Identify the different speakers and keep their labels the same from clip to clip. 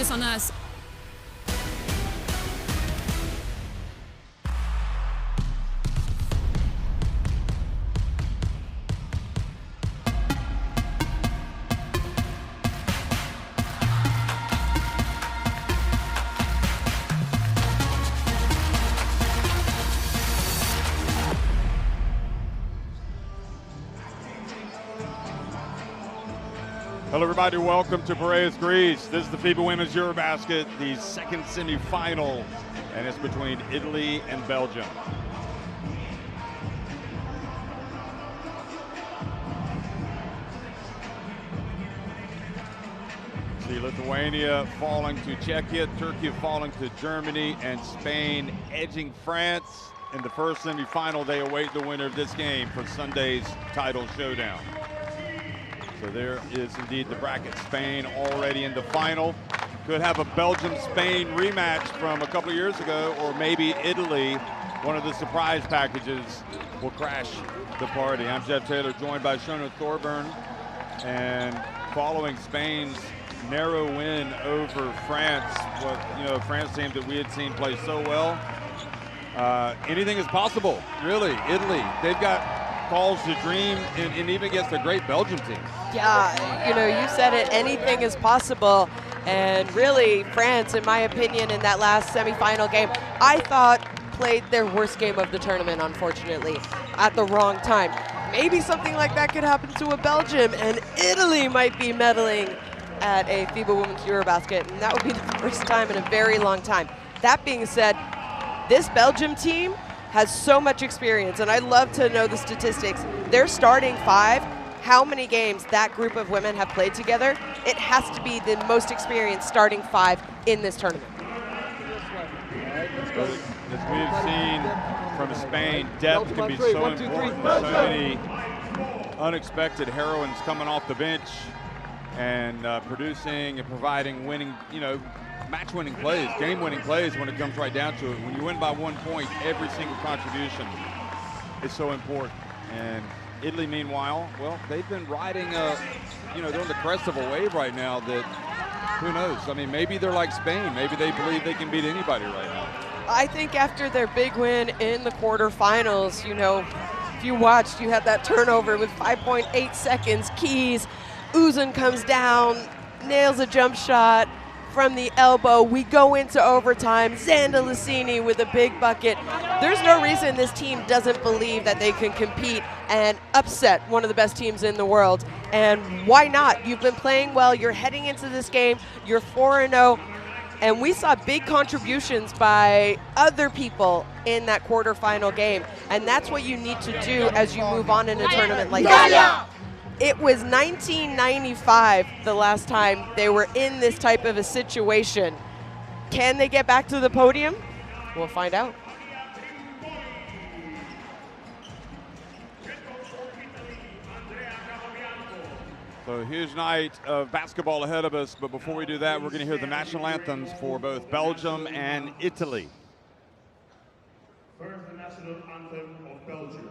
Speaker 1: focus on us.
Speaker 2: Hello everybody, welcome to Piraeus, Greece. This is the FIBA Women's EuroBasket, the second semifinal, and it's between Italy and Belgium. See Lithuania falling to Czechia, Turkey falling to Germany, and Spain edging France. In the first semifinal, they await the winner of this game for Sunday's title showdown. So there is indeed the bracket. Spain already in the final. Could have a Belgium-Spain rematch from a couple of years ago, or maybe Italy, one of the surprise packages, will crash the party. I'm Jeff Taylor, joined by Shona Thorburn. And following Spain's narrow win over France, France team that we had seen play so well, anything is possible, really. Italy, they've got calls to dream, and even against a great Belgium team.
Speaker 3: Yeah, you said it, anything is possible. And really, France, in my opinion, in that last semifinal game, I thought played their worst game of the tournament, unfortunately, at the wrong time. Maybe something like that could happen to a Belgium, and Italy might be medaling at a FIBA Women's EuroBasket, and that would be the first time in a very long time. That being said, this Belgium team has so much experience, and I'd love to know the statistics. Their starting five, how many games that group of women have played together, it has to be the most experienced starting five in this tournament.
Speaker 2: As we've seen from Spain, depth can be so important. So many unexpected heroines coming off the bench and producing and providing winning, match-winning plays, game-winning plays when it comes right down to it. When you win by 1 point, every single contribution is so important. And Italy, meanwhile, well, they've been riding they're on the crest of a wave right now that, who knows? I mean, maybe they're like Spain. Maybe they believe they can beat anybody right now.
Speaker 3: I think after their big win in the quarterfinals, if you watched, you had that turnover with 5.8 seconds. Keys, Uzun comes down, nails a jump shot from the elbow. We go into overtime. Xanda Lucini with a big bucket. There's no reason this team doesn't believe that they can compete and upset one of the best teams in the world. And why not? You've been playing well. You're heading into this game. You're 4-0. And we saw big contributions by other people in that quarterfinal game. And that's what you need to do as you move on in a tournament like this. It was 1995 the last time they were in this type of a situation. Can they get back to the podium? We'll find out.
Speaker 2: So a huge night of basketball ahead of us, but before we do that, we're going to hear the national anthems for both Belgium and Italy.
Speaker 4: First, the national anthem of Belgium.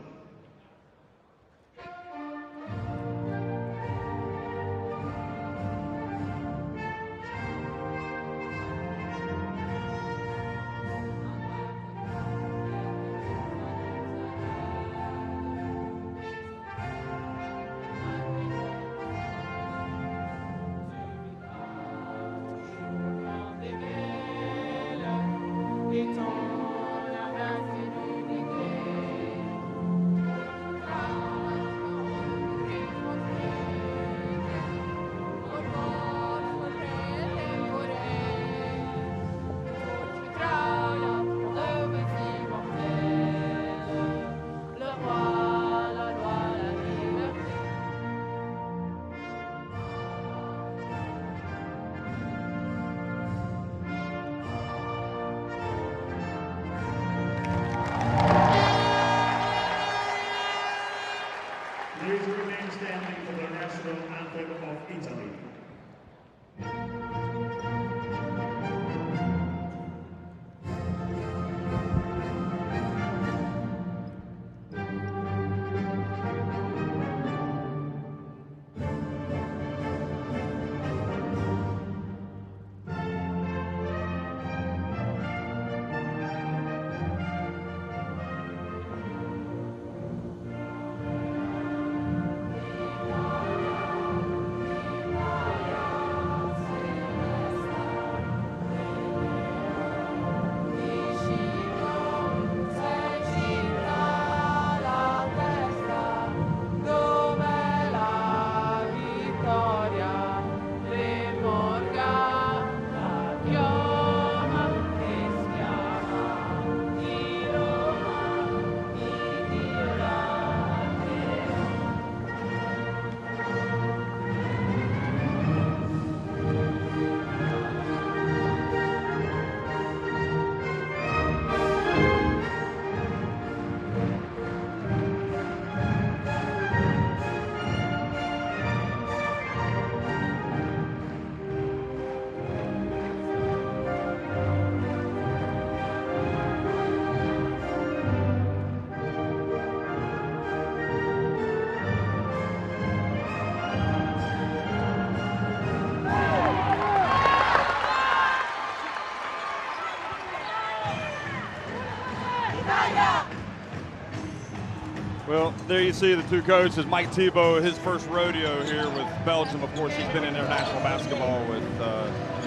Speaker 2: there you see the two coaches. Mike Thibault, his first rodeo here with Belgium. Of course, he's been in international basketball with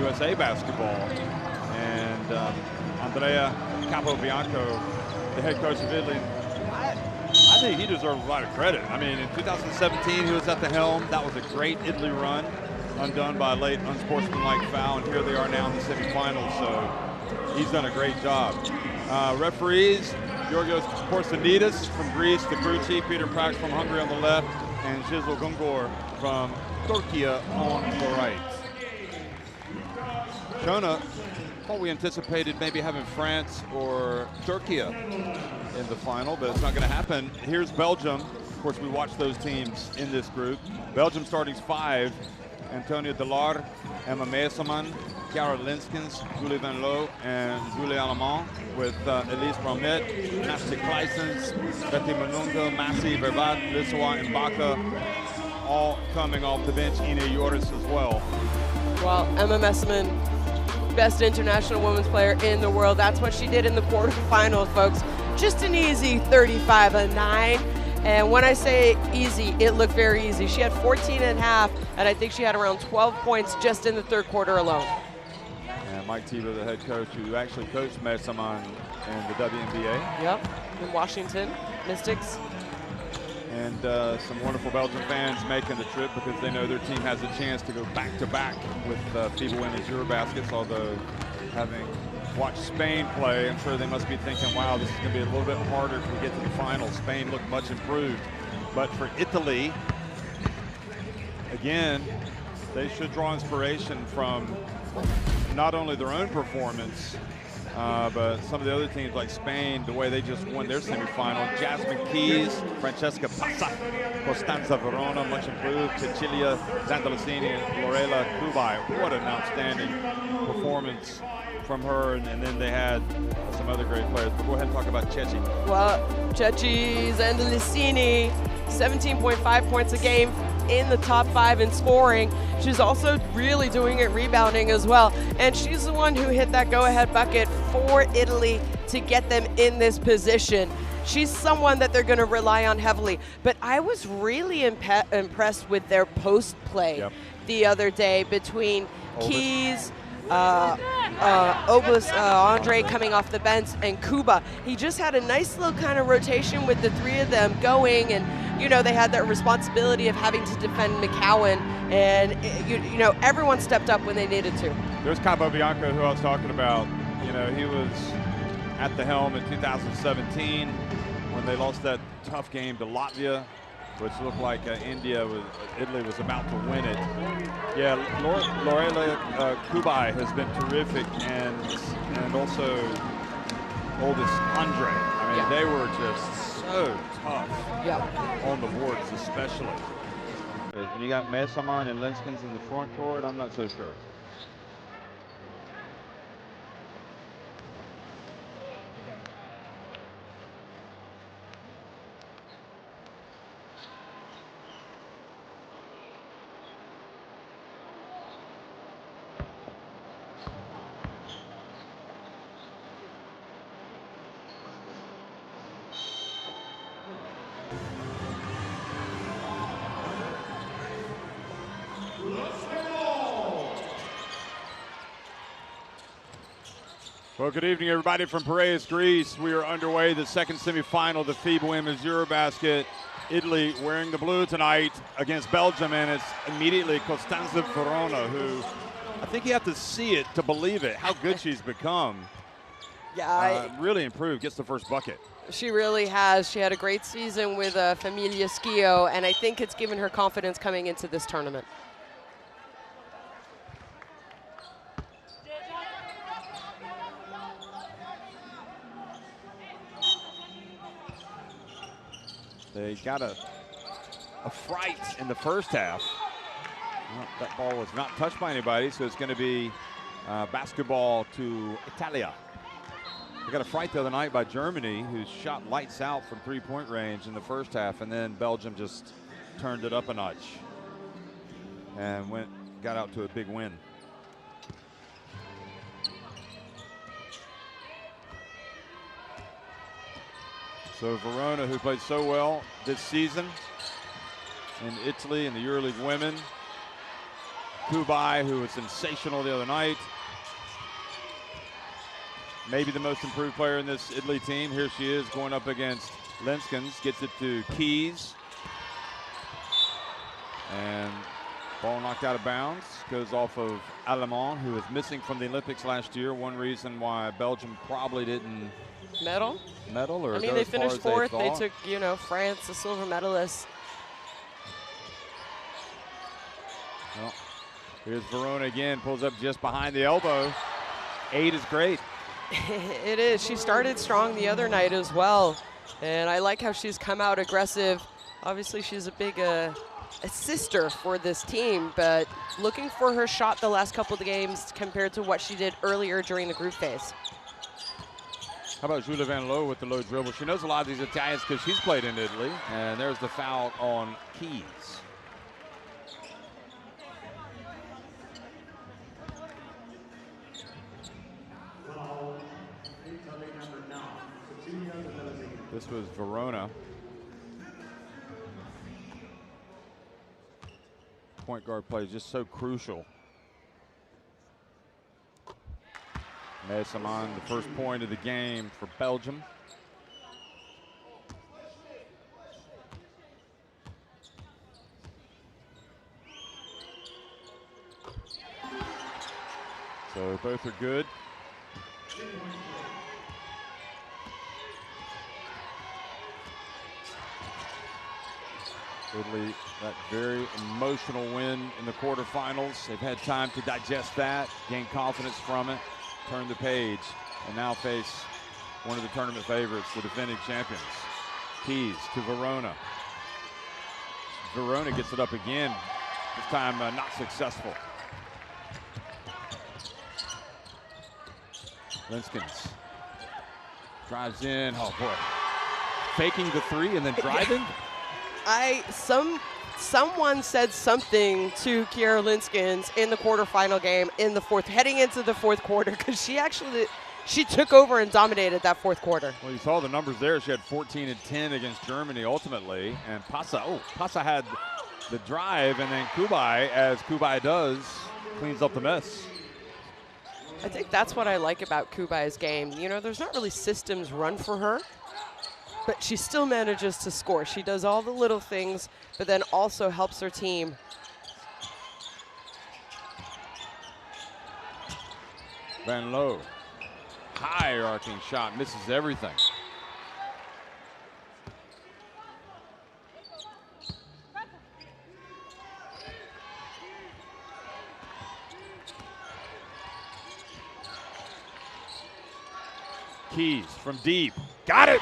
Speaker 2: USA Basketball. And Andrea Capobianco, the head coach of Italy, I think he deserves a lot of credit. I mean, in 2017, he was at the helm. That was a great Italy run, undone by a late unsportsmanlike foul, and here they are now in the semifinals, so he's done a great job. Referees, Georgios Porsanidis from Greece, the crew chief, Peter Prax from Hungary on the left, and Zizil Gungor from Turkey on the right. Shona, thought we anticipated maybe having France or Turkey in the final, but it's not going to happen. Here's Belgium. Of course, we watched those teams in this group. Belgium starting 5, Antonia Delar, Emma Meeseman, Chiara Linskens, Julie Van Loo, and Julie Allemand, with Elise Bromet, Nasty Kleisens, Betty Manunga, Massi, Vervat, Lissawa, and Baka, all coming off the bench. Ina Joris as well.
Speaker 3: Well, Emma Meeseman, best international women's player in the world. That's what she did in the quarterfinals, folks. Just an easy 35-9. And when I say easy, it looked very easy. She had 14 and a half, and I think she had around 12 points just in the third quarter alone.
Speaker 2: And Mike Thibault, the head coach, who actually coached Meeseman in the WNBA.
Speaker 3: Yep, in Washington Mystics.
Speaker 2: And some wonderful Belgian fans making the trip because they know their team has a chance to go back-to-back with FIBA Women's EuroBaskets, although having watched Spain play, I'm sure they must be thinking, wow, this is going to be a little bit harder if we get to the final. Spain looked much improved. But for Italy, again, they should draw inspiration from not only their own performance, but some of the other teams like Spain, the way they just won their semifinal. Jasmine Keys, Francesca Passa, Costanza Verona, much improved, Cecilia Zandalicini, and Lorela Kubai. What an outstanding performance from her, and then they had some other great players. But go ahead and talk about Ceci.
Speaker 3: Well, Ceci Zandalicini, 17.5 points a game, in the top 5 in scoring. She's also really doing it rebounding as well. And she's the one who hit that go-ahead bucket for Italy to get them in this position. She's someone that they're going to rely on heavily. But I was really impressed with their post play the other day between Keys, Obus, Andre coming off the bench, and Kuba. He just had a nice little kind of rotation with the 3 of them going, and you know, they had that responsibility of having to defend McCowan, and you know, everyone stepped up when they needed to.
Speaker 2: There's Capobianco, who I was talking about. You know, he was at the helm in 2017 when they lost that tough game to Latvia, which looked like Italy was about to win it. Yeah, Lorela Kubai has been terrific, and also oldest Andre. I mean, they were just so tough on the boards, especially. When you got Meeseman and Linskens in the front court, I'm not so sure. Well, good evening, everybody, from Piraeus, Greece. We are underway the second semifinal of the FIBA Women's EuroBasket. Italy wearing the blue tonight against Belgium, and it's immediately Costanza Verona, who I think you have to see it to believe it, how good she's become. Yeah, really improved, gets the first bucket.
Speaker 3: She really has. She had a great season with Familia Schio, and I think it's given her confidence coming into this tournament.
Speaker 2: They got a fright in the first half. Well, that ball was not touched by anybody, so it's going to be basketball to Italia. They got a fright the other night by Germany, who shot lights out from three-point range in the first half, and then Belgium just turned it up a notch and got out to a big win. So Verona, who played so well this season in Italy and the EuroLeague women. Kubai, who was sensational the other night. Maybe the most improved player in this Italy team. Here she is going up against Linskens. Gets it to Keys. And ball knocked out of bounds. Goes off of Allemand, who was missing from the Olympics last year. One reason why Belgium probably didn't
Speaker 3: medal.
Speaker 2: Or
Speaker 3: I mean, they finished fourth. They took, France, the silver medalist.
Speaker 2: Well, here's Verona again. Pulls up just behind the elbow. 8 is great.
Speaker 3: It is. She started strong the other night as well. And I like how she's come out aggressive. Obviously, she's a big assister for this team, but looking for her shot the last couple of games compared to what she did earlier during the group phase.
Speaker 2: How about Julia Van Loo with the low dribble? She knows a lot of these Italians because she's played in Italy. And there's the foul on Keys. This was Verona. Point guard play is just so crucial. Messamon, the first point of the game for Belgium. So both are good. Italy, that very emotional win in the quarterfinals. They've had time to digest that, gain confidence from it, turn the page, and now face one of the tournament favorites, the defending champions. Keys to Verona. Verona gets it up again, this time not successful. Linskens drives in, oh boy. Faking the three and then driving.
Speaker 3: Someone said something to Kiera Linskens in the quarterfinal game in the heading into the fourth quarter, because she took over and dominated that fourth quarter.
Speaker 2: Well, you saw the numbers there. She had 14 and 10 against Germany ultimately, and Pasa had the drive, and then Kubai, as Kubai does, cleans up the mess.
Speaker 3: I think that's what I like about Kubai's game. There's not really systems run for her, but she still manages to score. She does all the little things, but then also helps her team.
Speaker 2: Van Loo, high arcing shot, misses everything. Keys from deep, got it.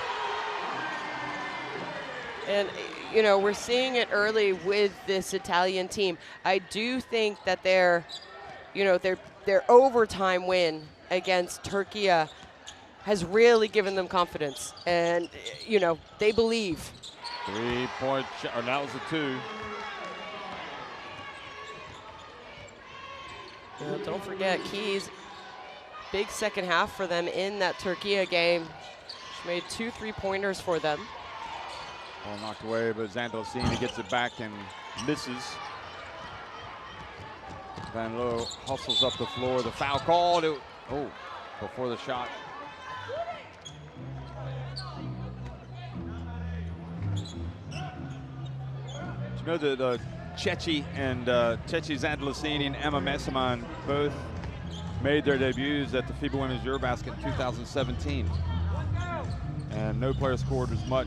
Speaker 3: And, we're seeing it early with this Italian team. I do think that their overtime win against Turkey has really given them confidence. And, they believe.
Speaker 2: 3-point shot, or that was a 2.
Speaker 3: Don't forget, Keys, big second half for them in that Turkey game. She made 2 3-pointers for them.
Speaker 2: Ball knocked away, but Zandolcini gets it back and misses. Van Loo hustles up the floor. The foul called. Before the shot. Do you know that Cecchi Zandolcini and Emma Messamon both made their debuts at the FIBA Women's EuroBasket in 2017. And no player scored as much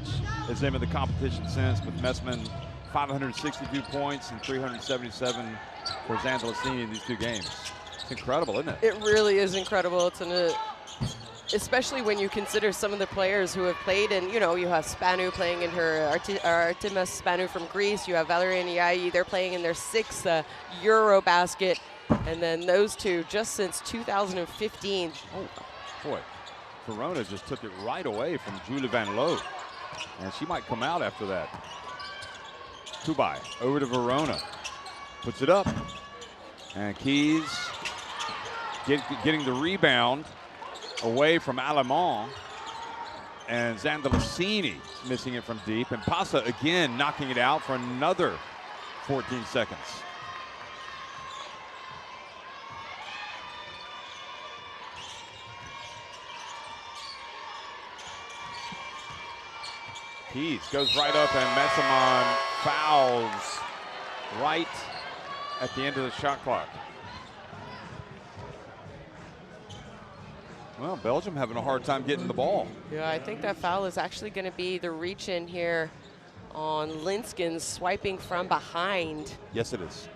Speaker 2: as them in the competition since, with Messman 562 points and 377 for Zandolcini in these 2 games. It's incredible, isn't it?
Speaker 3: It really is incredible. Especially when you consider some of the players who have played in, you have Spanu playing in her, Artemis Spanu from Greece, you have Valeria Niai, they're playing in their 6th EuroBasket, and then those 2 just since 2015.
Speaker 2: Oh, boy. Verona just took it right away from Julia Van Loo, and she might come out after that. Kubai over to Verona, puts it up, and Keys getting the rebound away from Allemand, and Zandalicini missing it from deep. And Pasa again knocking it out for another 14 seconds. Keys goes right up and Messamon fouls right at the end of the shot clock. Well, Belgium having a hard time getting the ball.
Speaker 3: Yeah, I think that foul is actually going to be the reach in here on Linskin, swiping from behind.
Speaker 2: Yes, it is.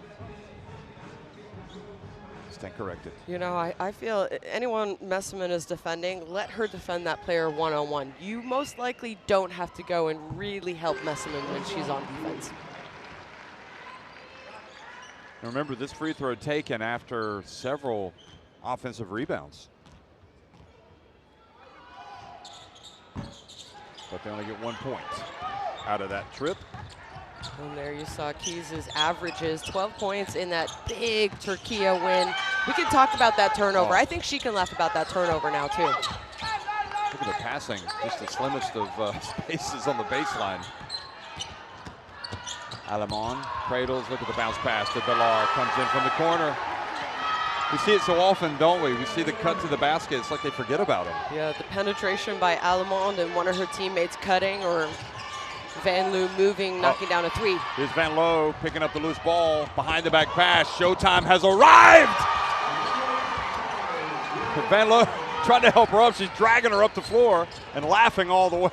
Speaker 2: Stand corrected.
Speaker 3: You know, I feel anyone Messamon is defending, let her defend that player one-on-one. You most likely don't have to go and really help Messamon when she's on defense.
Speaker 2: And remember, this free throw taken after several offensive rebounds. But they only get 1 point out of that trip.
Speaker 3: And there you saw Keys' averages, 12 points in that big Turquia win. We can talk about that turnover. I think she can laugh about that turnover now, too.
Speaker 2: Look at the passing, just the slimmest of spaces on the baseline. Alamon cradles, look at the bounce pass to Delar, comes in from the corner. We see it so often, don't we? We see the cut to the basket, it's like they forget about him.
Speaker 3: Yeah, the penetration by Alamond and one of her teammates cutting, or Van Loo moving, knocking down a three.
Speaker 2: Here's Van Loo picking up the loose ball, behind the back pass. Showtime has arrived! Van Loo trying to help her up. She's dragging her up the floor and laughing all the way.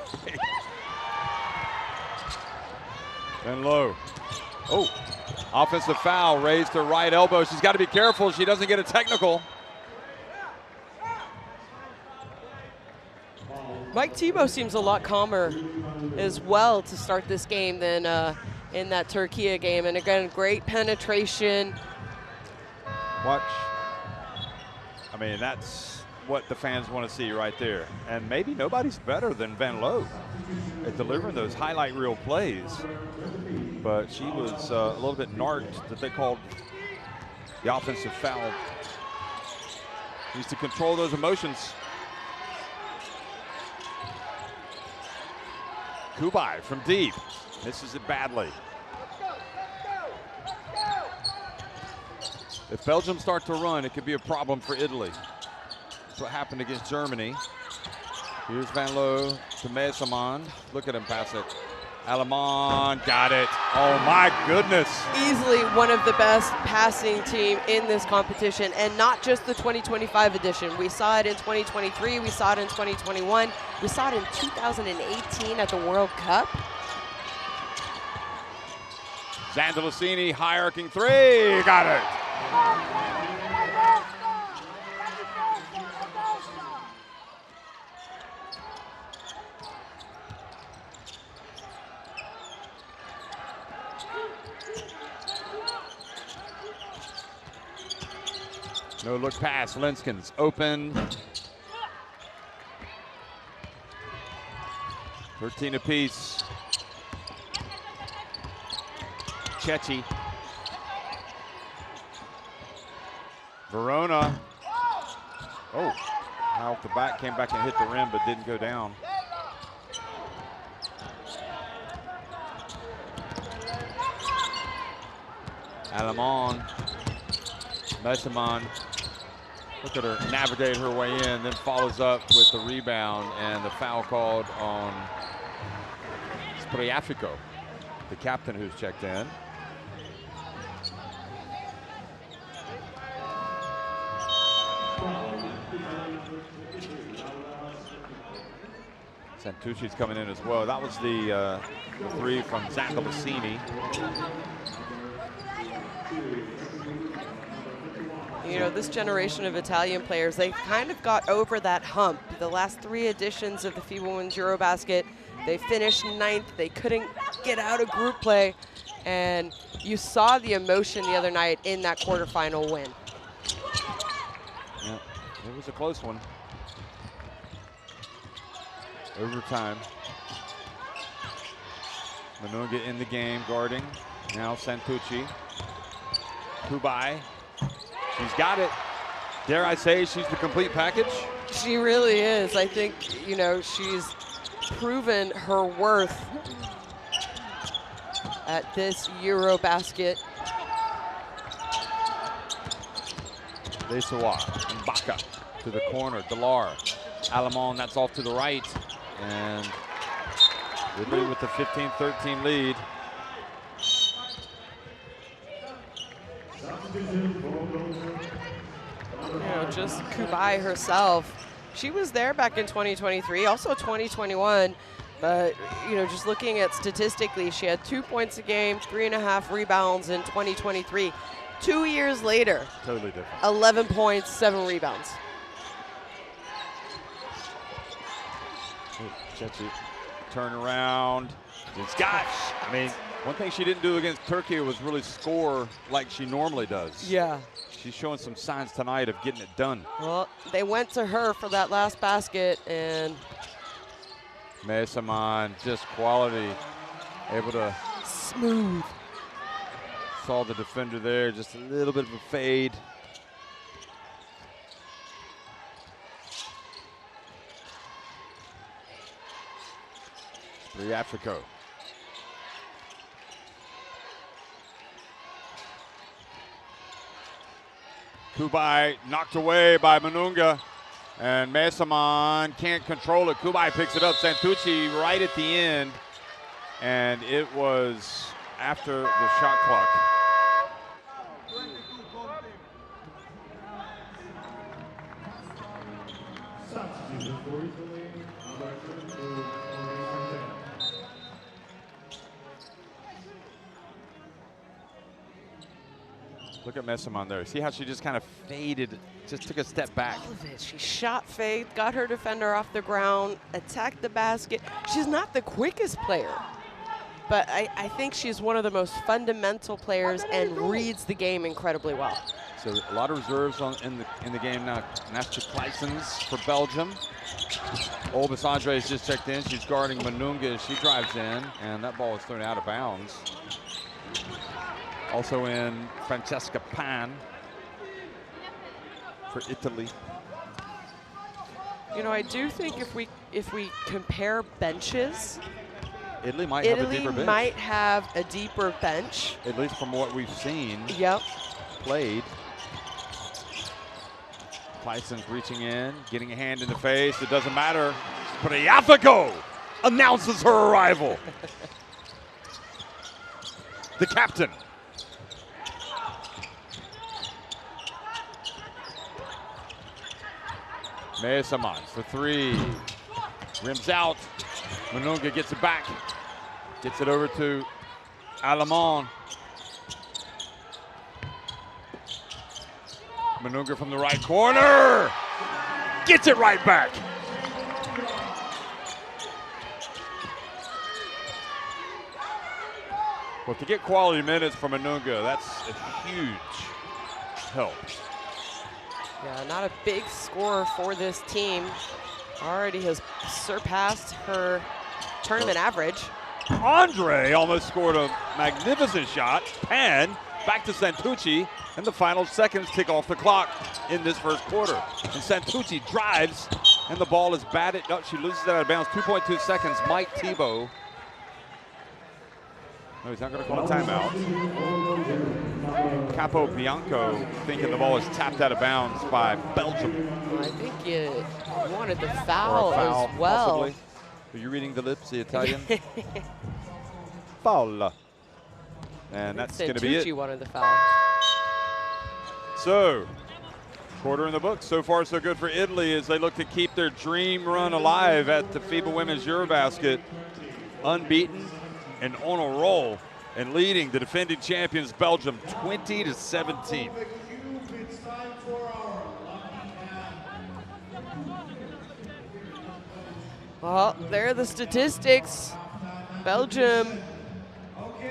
Speaker 2: Van Loo. Oh, offensive foul, raised her right elbow. She's got to be careful she doesn't get a technical.
Speaker 3: Mike Thibault seems a lot calmer as well to start this game than in that Turquia game. And again, great penetration.
Speaker 2: Watch. I mean, that's what the fans want to see right there. And maybe nobody's better than Van Loo at delivering those highlight reel plays. But she was a little bit narked that they called the offensive foul. Needs to control those emotions. Kubai from deep. Misses it badly. If Belgium start to run, it could be a problem for Italy. That's what happened against Germany. Here's Van Loo to Messamon. Look at him pass it. Alamon got it. Oh my goodness.
Speaker 3: Easily one of the best passing team in this competition, and not just the 2025 edition. We saw it in 2023, we saw it in 2021, we saw it in 2018 at the World Cup.
Speaker 2: Zandalicini, high arcing three, got it. No look pass, Linskin's open. 13 apiece. Chechi. Verona. Oh, off the back, came back and hit the rim, but didn't go down. Alamon. Messamon. Look at her navigate her way in, then follows up with the rebound and the foul called on Spriafico, the captain who's checked in. Santucci's coming in as well. That was the three from Zandalicini.
Speaker 3: You know, this generation of Italian players, they kind of got over that hump. The last three editions of the FIBA Women's EuroBasket, they finished 9th. They couldn't get out of group play. And you saw the emotion the other night in that quarterfinal win.
Speaker 2: Yeah, it was a close one. Overtime. Manunga in the game, guarding. Now Santucci. Kubai. She's got it. Dare I say she's the complete package?
Speaker 3: She really is. I think, you know, she's proven her worth at this EuroBasket.
Speaker 2: Lesawa, Mbaka to the corner, Delar, Alamon, that's off to the right. And Italy with the 15-13 lead.
Speaker 3: You know, just Kubai herself. She was there back in 2023, also 2021. But, you know, just looking at statistically, she had 2 points a game, 3.5 rebounds in 2023. 2 years later,
Speaker 2: totally different.
Speaker 3: 11 points, 7 rebounds.
Speaker 2: Chechi, turn around. Gosh, I mean, one thing she didn't do against Turkey was really score like she normally does.
Speaker 3: Yeah.
Speaker 2: She's showing some signs tonight of getting it done.
Speaker 3: Well, they went to her for that last basket, and
Speaker 2: Mesaman, just quality, able to
Speaker 3: smooth.
Speaker 2: Saw the defender there, just a little bit of a fade. Africo. Kubai knocked away by Manunga, and Mesaman can't control it. Kubai picks it up. Santucci right at the end, and it was after the shot clock. Look at Mesaman there. See how she just kind of faded, just took a step back.
Speaker 3: All of it. She shot fade, got her defender off the ground, attacked the basket. She's not the quickest player, but I think she's one of the most fundamental players and reads the game incredibly well.
Speaker 2: So a lot of reserves in the game now. Nasty Kleisens for Belgium. Olbis Andres just checked in. She's guarding Manunga as she drives in, and that ball is thrown out of bounds. Also in Francesca Pan for Italy.
Speaker 3: You know, I do think if we compare benches,
Speaker 2: Italy might have a deeper bench.
Speaker 3: might have a deeper bench.
Speaker 2: At least from what we've seen.
Speaker 3: Yep.
Speaker 2: Played. Kleisens reaching in, getting a hand in the face. It doesn't matter. But Africo announces her arrival. The captain. Mesaman for three. Rims out. Manunga gets it back. Gets it over to Alamon. Manunga from the right corner. Gets it right back. Well, to get quality minutes from Manunga, that's a huge help.
Speaker 3: Yeah, not a big scorer for this team. Already has surpassed her tournament average.
Speaker 2: Andre almost scored a magnificent shot. Pan back to Santucci, and the final seconds tick off the clock in this first quarter. And Santucci drives, and the ball is batted. No, she loses it out of bounds. 2.2 seconds. Mike Thibault. No, he's not going to call a timeout. Capo Bianco thinking the ball is tapped out of bounds by Belgium.
Speaker 3: I think you wanted the foul,
Speaker 2: foul
Speaker 3: as well.
Speaker 2: Possibly. Are you reading the lips, the Italian? Foul. And that's going to be it.
Speaker 3: Santucci wanted the foul.
Speaker 2: So, quarter in the books. So far, so good for Italy as they look to keep their dream run alive at the FIBA Women's EuroBasket. Unbeaten and on a roll and leading the defending champions Belgium 20-17.
Speaker 3: Well, there are the statistics. Belgium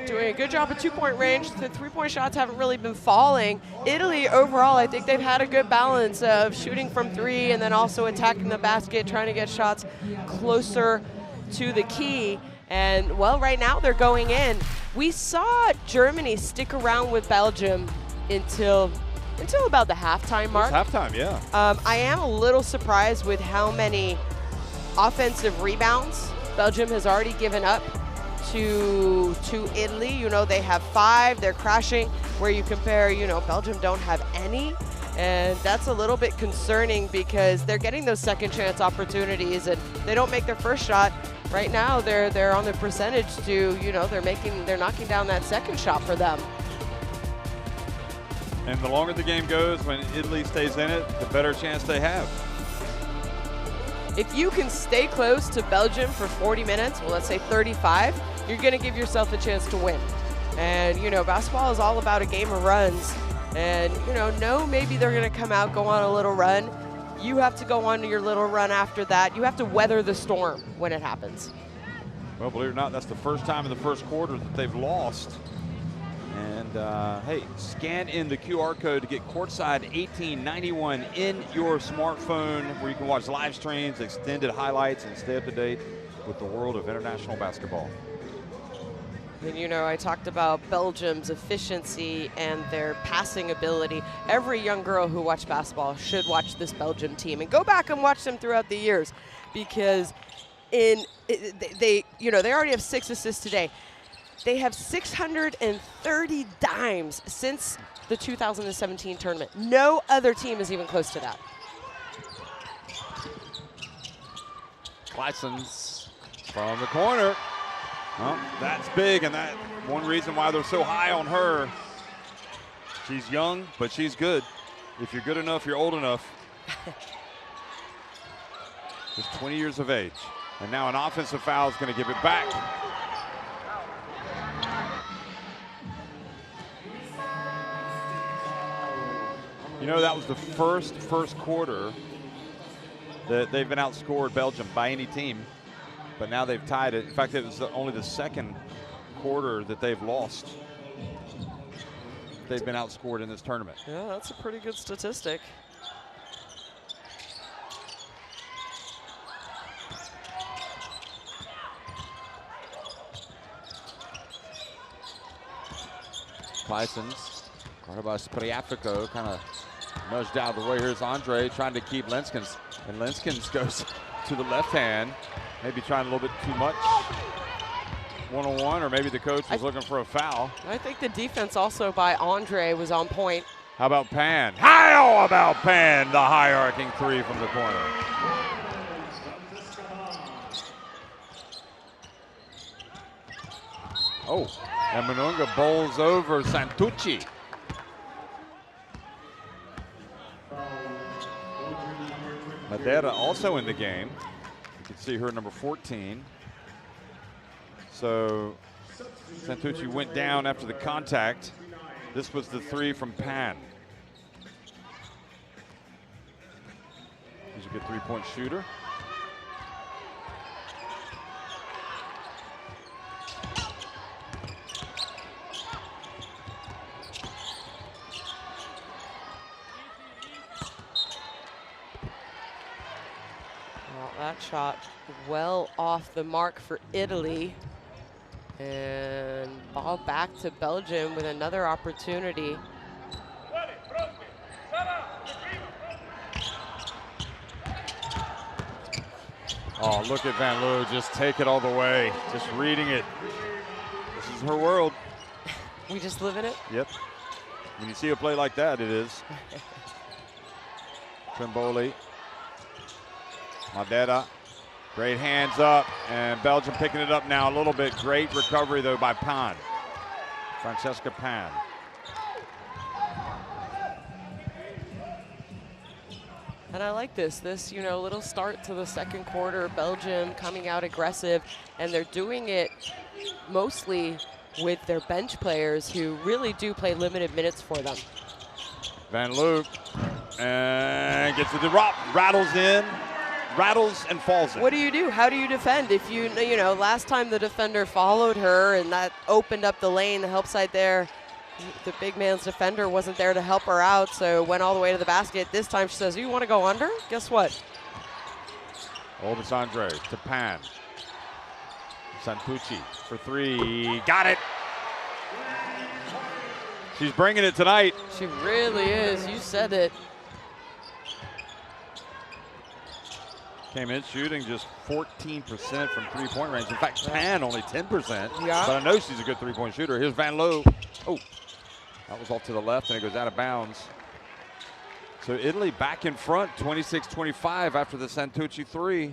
Speaker 3: doing a good job at two-point range. The three-point shots haven't really been falling. Italy, overall, I think they've had a good balance of shooting from three and then also attacking the basket, trying to get shots closer to the key. And, well, right now they're going in. We saw Germany stick around with Belgium until about the halftime mark.
Speaker 2: It's halftime, yeah.
Speaker 3: I am a little surprised with how many offensive rebounds Belgium has already given up to Italy. You know, they have 5, they're crashing, where you compare, you know, Belgium don't have any. And that's a little bit concerning because they're getting those second chance opportunities, and they don't make their first shot. Right now, they're on the percentage to, you know, they're knocking down that second shot for them.
Speaker 2: And the longer the game goes, when Italy stays in it, the better chance they have.
Speaker 3: If you can stay close to Belgium for 40 minutes, well, let's say 35, you're going to give yourself a chance to win. And, you know, basketball is all about a game of runs. And, you know, no, maybe they're going to come out, go on a little run. You have to go on your little run after that. You have to weather the storm when it happens.
Speaker 2: Well, believe it or not, that's the first time in the first quarter that they've lost. And, hey, scan in the QR code to get Courtside 1891 in your smartphone, where you can watch live streams, extended highlights, and stay up to date with the world of international basketball.
Speaker 3: And, you know, I talked about Belgium's efficiency and their passing ability. Every young girl who watched basketball should watch this Belgium team and go back and watch them throughout the years, because they already have 6 assists today. They have 630 dimes since the 2017 tournament. No other team is even close to that.
Speaker 2: Clysons from the corner. Well, that's big, and that's one reason why they're so high on her. She's young, but she's good. If you're good enough, you're old enough. Just 20 years of age. And now an offensive foul is going to give it back. You know, that was the first quarter that they've been outscored, Belgium, by any team. But now they've tied it. In fact, it was only the second quarter that they've lost. They've been outscored in this tournament.
Speaker 3: Yeah, that's a pretty good statistic.
Speaker 2: Clysons, guarded by Spriafico, kind of nudged out of the way. Here's Andre trying to keep Lenskens. And Lenskens goes to the left hand, maybe trying a little bit too much one-on-one, or maybe the coach was looking for a foul.
Speaker 3: I think the defense also by Andre was on point.
Speaker 2: How about Pan? How about Pan, the high-arcing 3 from the corner. Oh, and Manunga bowls over Santucci. Madera also in the game. You can see her number 14. So Santucci went down after the contact. This was the 3 from Pan. He's a good 3-point shooter.
Speaker 3: That shot well off the mark for Italy. And ball back to Belgium with another opportunity.
Speaker 2: Oh, look at Van Loo, just take it all the way, just reading it. This is her world.
Speaker 3: We just live in it?
Speaker 2: Yep. When you see a play like that, it is. Trimboli. Madera, great hands up, and Belgium picking it up now a little bit. Great recovery, though, by Pan. Francesca Pan.
Speaker 3: And I like this, you know, little start to the second quarter. Belgium coming out aggressive, and they're doing it mostly with their bench players who really do play limited minutes for them.
Speaker 2: Van Loo, and gets the drop, rattles in. Rattles and falls in.
Speaker 3: What do you do? How do you defend? If you know, last time the defender followed her and that opened up the lane, the help side there, the big man's defender wasn't there to help her out, so went all the way to the basket. This time she says, you want to go under? Guess what?
Speaker 2: Olbis Andre to Pan. Santucci for 3. Got it. She's bringing it tonight.
Speaker 3: She really is. You said it.
Speaker 2: Came in shooting just 14% from three-point range. In fact, Pan only 10%.
Speaker 3: Yeah.
Speaker 2: But I know she's a good three-point shooter. Here's Van Loo. Oh, that was off to the left, and it goes out of bounds. So Italy back in front, 26-25 after the Santucci three.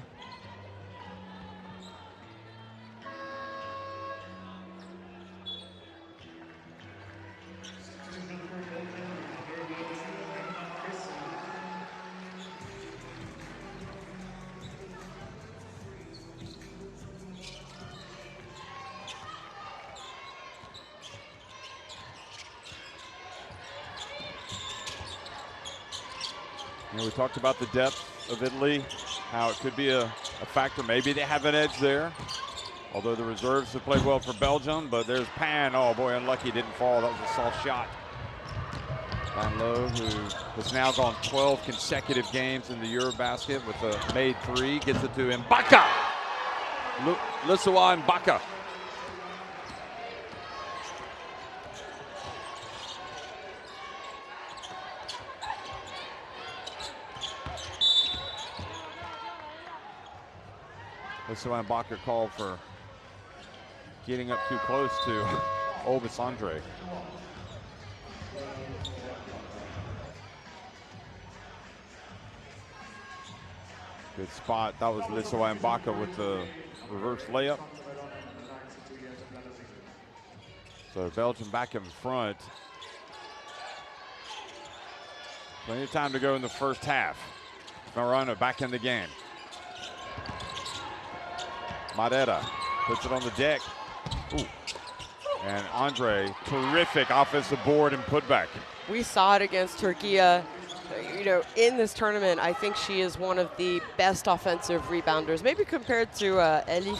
Speaker 2: You know, we talked about the depth of Italy, how it could be a factor. Maybe they have an edge there, although the reserves have played well for Belgium. But there's Pan. Oh, boy, unlucky, didn't fall. That was a soft shot. Van Loo, who has now gone 12 consecutive games in the EuroBasket with a made three, gets it to Mbaka. Lissawa Mbaka. Lissawa Mbaka called for getting up too close to Obisandre. Good spot. That was Lissawa Mbaka with the reverse layup. So Belgium back in front. Plenty of time to go in the first half. Verona back in the game. Madera puts it on the deck. Ooh. And Andre, terrific offensive board and putback.
Speaker 3: We saw it against Turkey. You know, in this tournament, I think she is one of the best offensive rebounders, maybe compared to Elif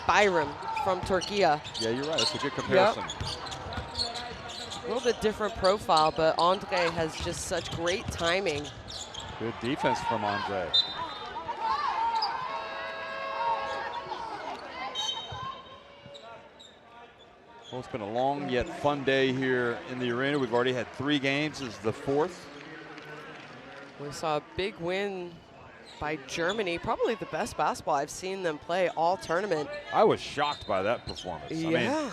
Speaker 3: Bayram from Turkey.
Speaker 2: Yeah, you're right. That's a good comparison.
Speaker 3: Yep. A little bit different profile, but Andre has just such great timing.
Speaker 2: Good defense from Andre. Well, it's been a long yet fun day here in the arena. We've already had 3 games. This is the 4th.
Speaker 3: We saw a big win by Germany, probably the best basketball I've seen them play all tournament.
Speaker 2: I was shocked by that performance.
Speaker 3: Yeah.
Speaker 2: I mean,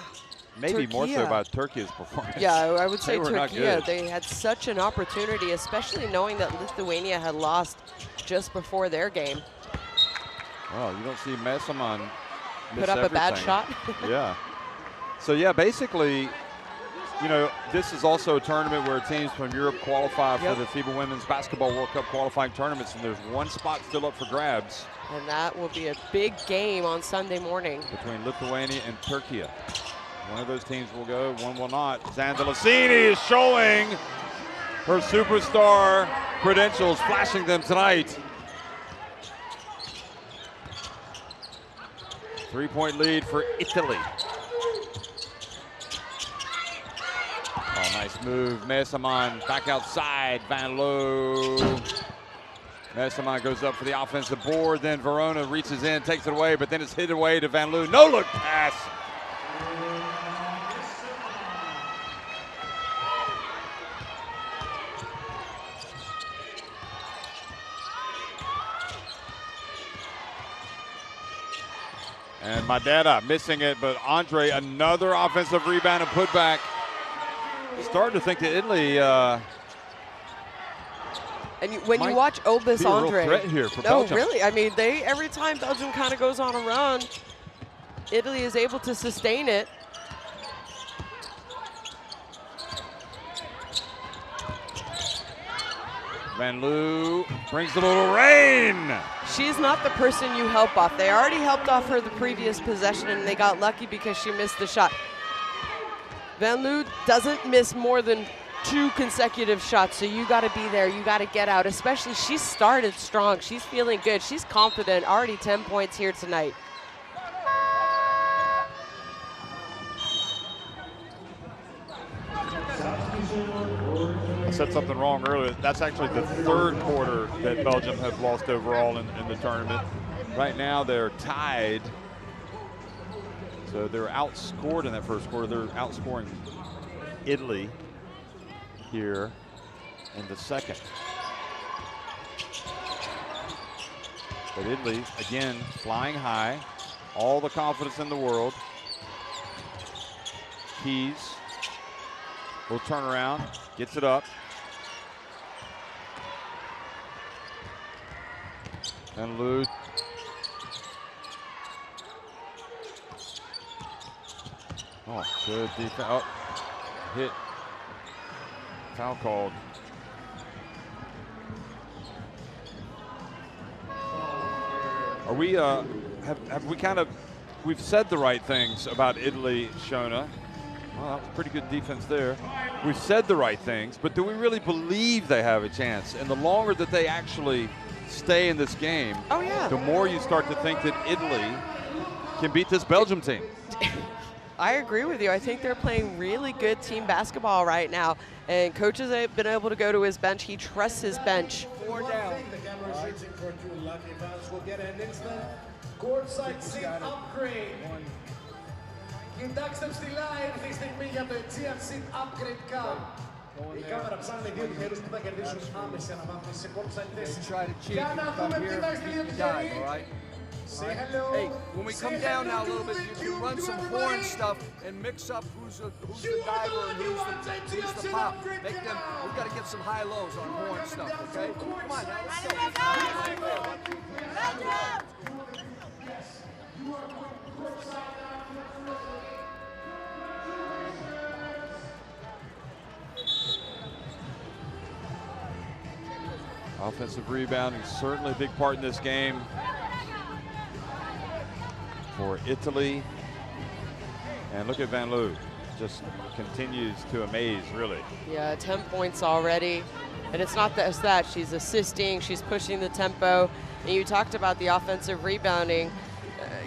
Speaker 2: maybe more so about Turkey's performance.
Speaker 3: Yeah, I would say
Speaker 2: Turkey.
Speaker 3: They had such an opportunity, especially knowing that Lithuania had lost just before their game.
Speaker 2: Well, you don't see Messaman miss
Speaker 3: Put up
Speaker 2: everything.
Speaker 3: a bad shot.
Speaker 2: Yeah. So, yeah, basically, you know, this is also a tournament where teams from Europe qualify for the FIBA Women's Basketball World Cup qualifying tournaments, and there's one spot still up for grabs.
Speaker 3: And that will be a big game on Sunday morning.
Speaker 2: Between Lithuania and Turkey. One of those teams will go, one will not. Zandalasini is showing her superstar credentials, flashing them tonight. 3-point lead for Italy. Oh, nice move. Messaman back outside. Van Loo. Messaman goes up for the offensive board. Then Verona reaches in, takes it away, but then it's hit away to Van Loo. No look pass. And Madera missing it, but Andre, another offensive rebound and putback. Starting to think that Italy
Speaker 3: and when you watch Obis Andre,
Speaker 2: threat here for Belgium.
Speaker 3: Really, I mean, every time Belgium kind of goes on a run, Italy is able to sustain it.
Speaker 2: Van Loo brings a little rain.
Speaker 3: She's not the person you help off. They already helped off her the previous possession, and they got lucky because she missed the shot. Van Loo doesn't miss more than 2 consecutive shots, so you got to be there. You got to get out, especially she started strong. She's feeling good. She's confident. Already 10 points here tonight.
Speaker 2: I said something wrong earlier. That's actually the 3rd quarter that Belgium have lost overall in the tournament. Right now they're tied. So they're outscored in that 1st quarter. They're outscoring Italy here in the 2nd. But Italy, again, flying high. All the confidence in the world. Keys will turn around, gets it up. And Lou. Oh, good defense. Oh, hit. Foul called. Are we, have we kind of, we've said the right things about Italy, Shona. Well, that was pretty good defense there. We've said the right things, but do we really believe they have a chance? And the longer that they actually stay in this game,
Speaker 3: oh yeah,
Speaker 2: the more you start to think that Italy can beat this Belgium team.
Speaker 3: I agree with you. I think they're playing really good team basketball right now. And coaches have been able to go to his bench. He trusts his bench.
Speaker 1: 4 down. The camera is reaching for 2 lucky fans. We'll get an instant courtside seat upgrade. Κοιτάξτε ψηλά, ήρθε η στιγμή για το Aegean Seat Upgrade Cup. Η κάμερα ψάχνει 2 τυχερούς που θα κερδίσουν άμεση αναβάθμιση σε courtside θέση. Για να δούμε τι θα στείλει ο τυχερή. Say hello.
Speaker 5: Hey, when we come down now a little bit, you can run some horn stuff and mix up who's the diver and who's the pop. Make them, we've got to get some high lows on horn stuff, okay? Come on now, let's go.
Speaker 2: Offensive rebounding, certainly a big part in this game for Italy. And look at Van Loo, just continues to amaze, really.
Speaker 3: Yeah, 10 points already. And it's not just that, she's assisting, she's pushing the tempo. And you talked about the offensive rebounding.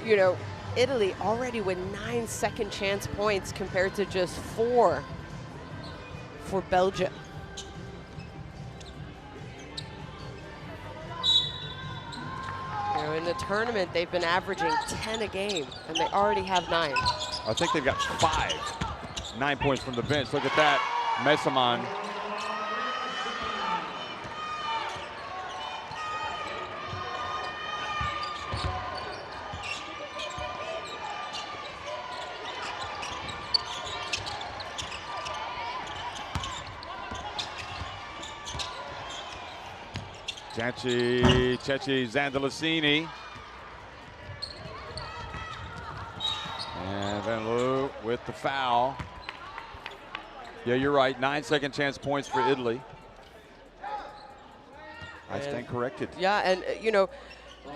Speaker 3: You know, Italy already with 9 second chance points compared to just 4 for Belgium. You know, in the tournament, they've been averaging 10 a game, and they already have 9.
Speaker 2: I think they've got 9 points from the bench. Look at that, Messaman. Ceci Zandalicini. And Van Loo with the foul. Yeah, you're right, 9 second chance points for Italy. I stand corrected.
Speaker 3: Yeah, and you know,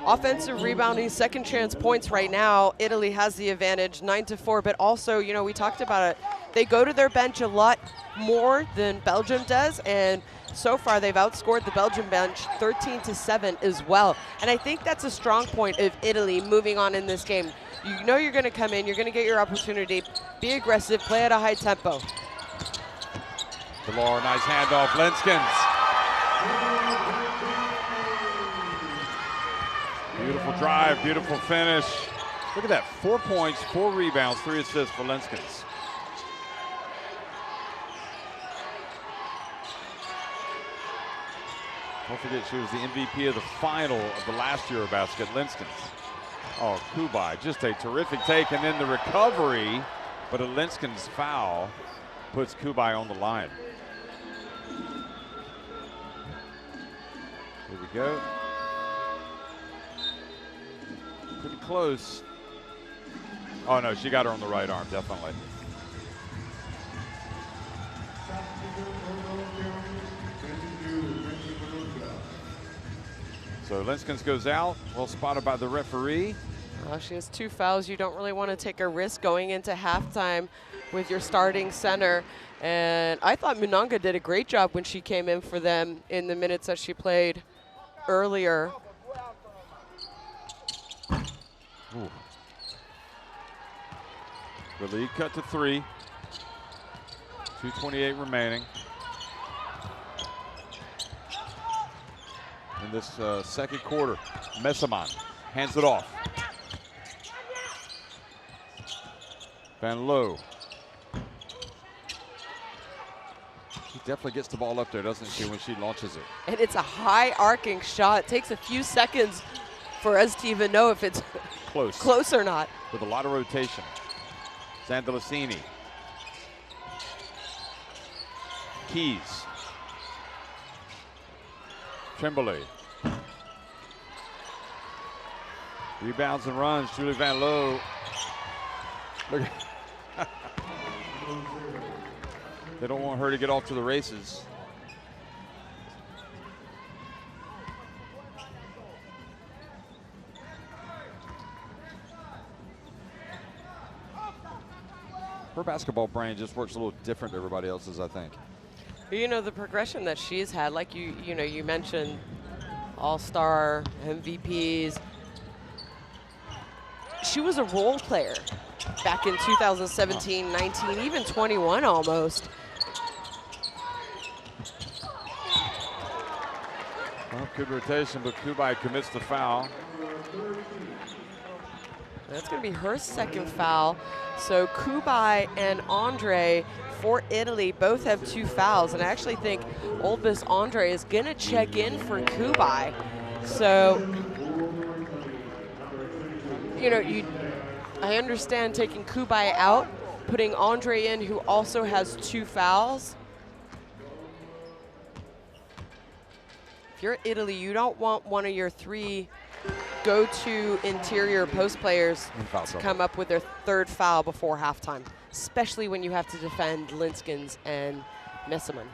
Speaker 3: offensive rebounding, second chance points right now. Italy has the advantage, 9-4, but also, you know, we talked about it. They go to their bench a lot more than Belgium does, and so far they've outscored the Belgium bench 13-7 as well. And I think that's a strong point of Italy moving on in this game. You know you're going to come in, you're going to get your opportunity, be aggressive, play at a high tempo.
Speaker 2: Delore, nice handoff, Lenskens. Beautiful drive, beautiful finish. Look at that, 4 points, 4 rebounds, 3 assists for Lenskens. Don't forget, she was the MVP of the final of the last EuroBasket, Lenskens. Oh, Kubai, just a terrific take, and then the recovery, but a Lenskens foul puts Kubai on the line. Here we go. Pretty close. Oh no, she got her on the right arm, definitely. So Lenskens goes out, well spotted by the referee.
Speaker 3: Well, she has 2 fouls. You don't really want to take a risk going into halftime with your starting center. And I thought Munanga did a great job when she came in for them in the minutes that she played earlier.
Speaker 2: Ooh. The lead cut to 3. 2:28 remaining. In this second quarter, Messaman hands it off. Van Loo. She definitely gets the ball up there, doesn't she, when she launches it?
Speaker 3: And it's a high arcing shot. It takes a few seconds for us to even know if it's close or not.
Speaker 2: With a lot of rotation. Zandalicini. Keys. Tremblay. Rebounds and runs. Julie Van Loo. Look. They don't want her to get off to the races. Her basketball brain just works a little different to everybody else's, I think.
Speaker 3: You know, the progression that she's had, like you mentioned, All-Star, MVPs. She was a role player back in 2017, 19, even 21 almost.
Speaker 2: Well, good rotation, but Kubai commits the foul.
Speaker 3: That's going to be her second foul. So Kubai and Andre for Italy both have 2 fouls. And I actually think Old Miss Andre is going to check in for Kubai. So, you know, I understand taking Kubai out, putting Andre in, who also has 2 fouls. If you're Italy, you don't want one of your 3 go-to interior post players to come up with their 3rd foul before halftime, especially when you have to defend Linskens and Messerman.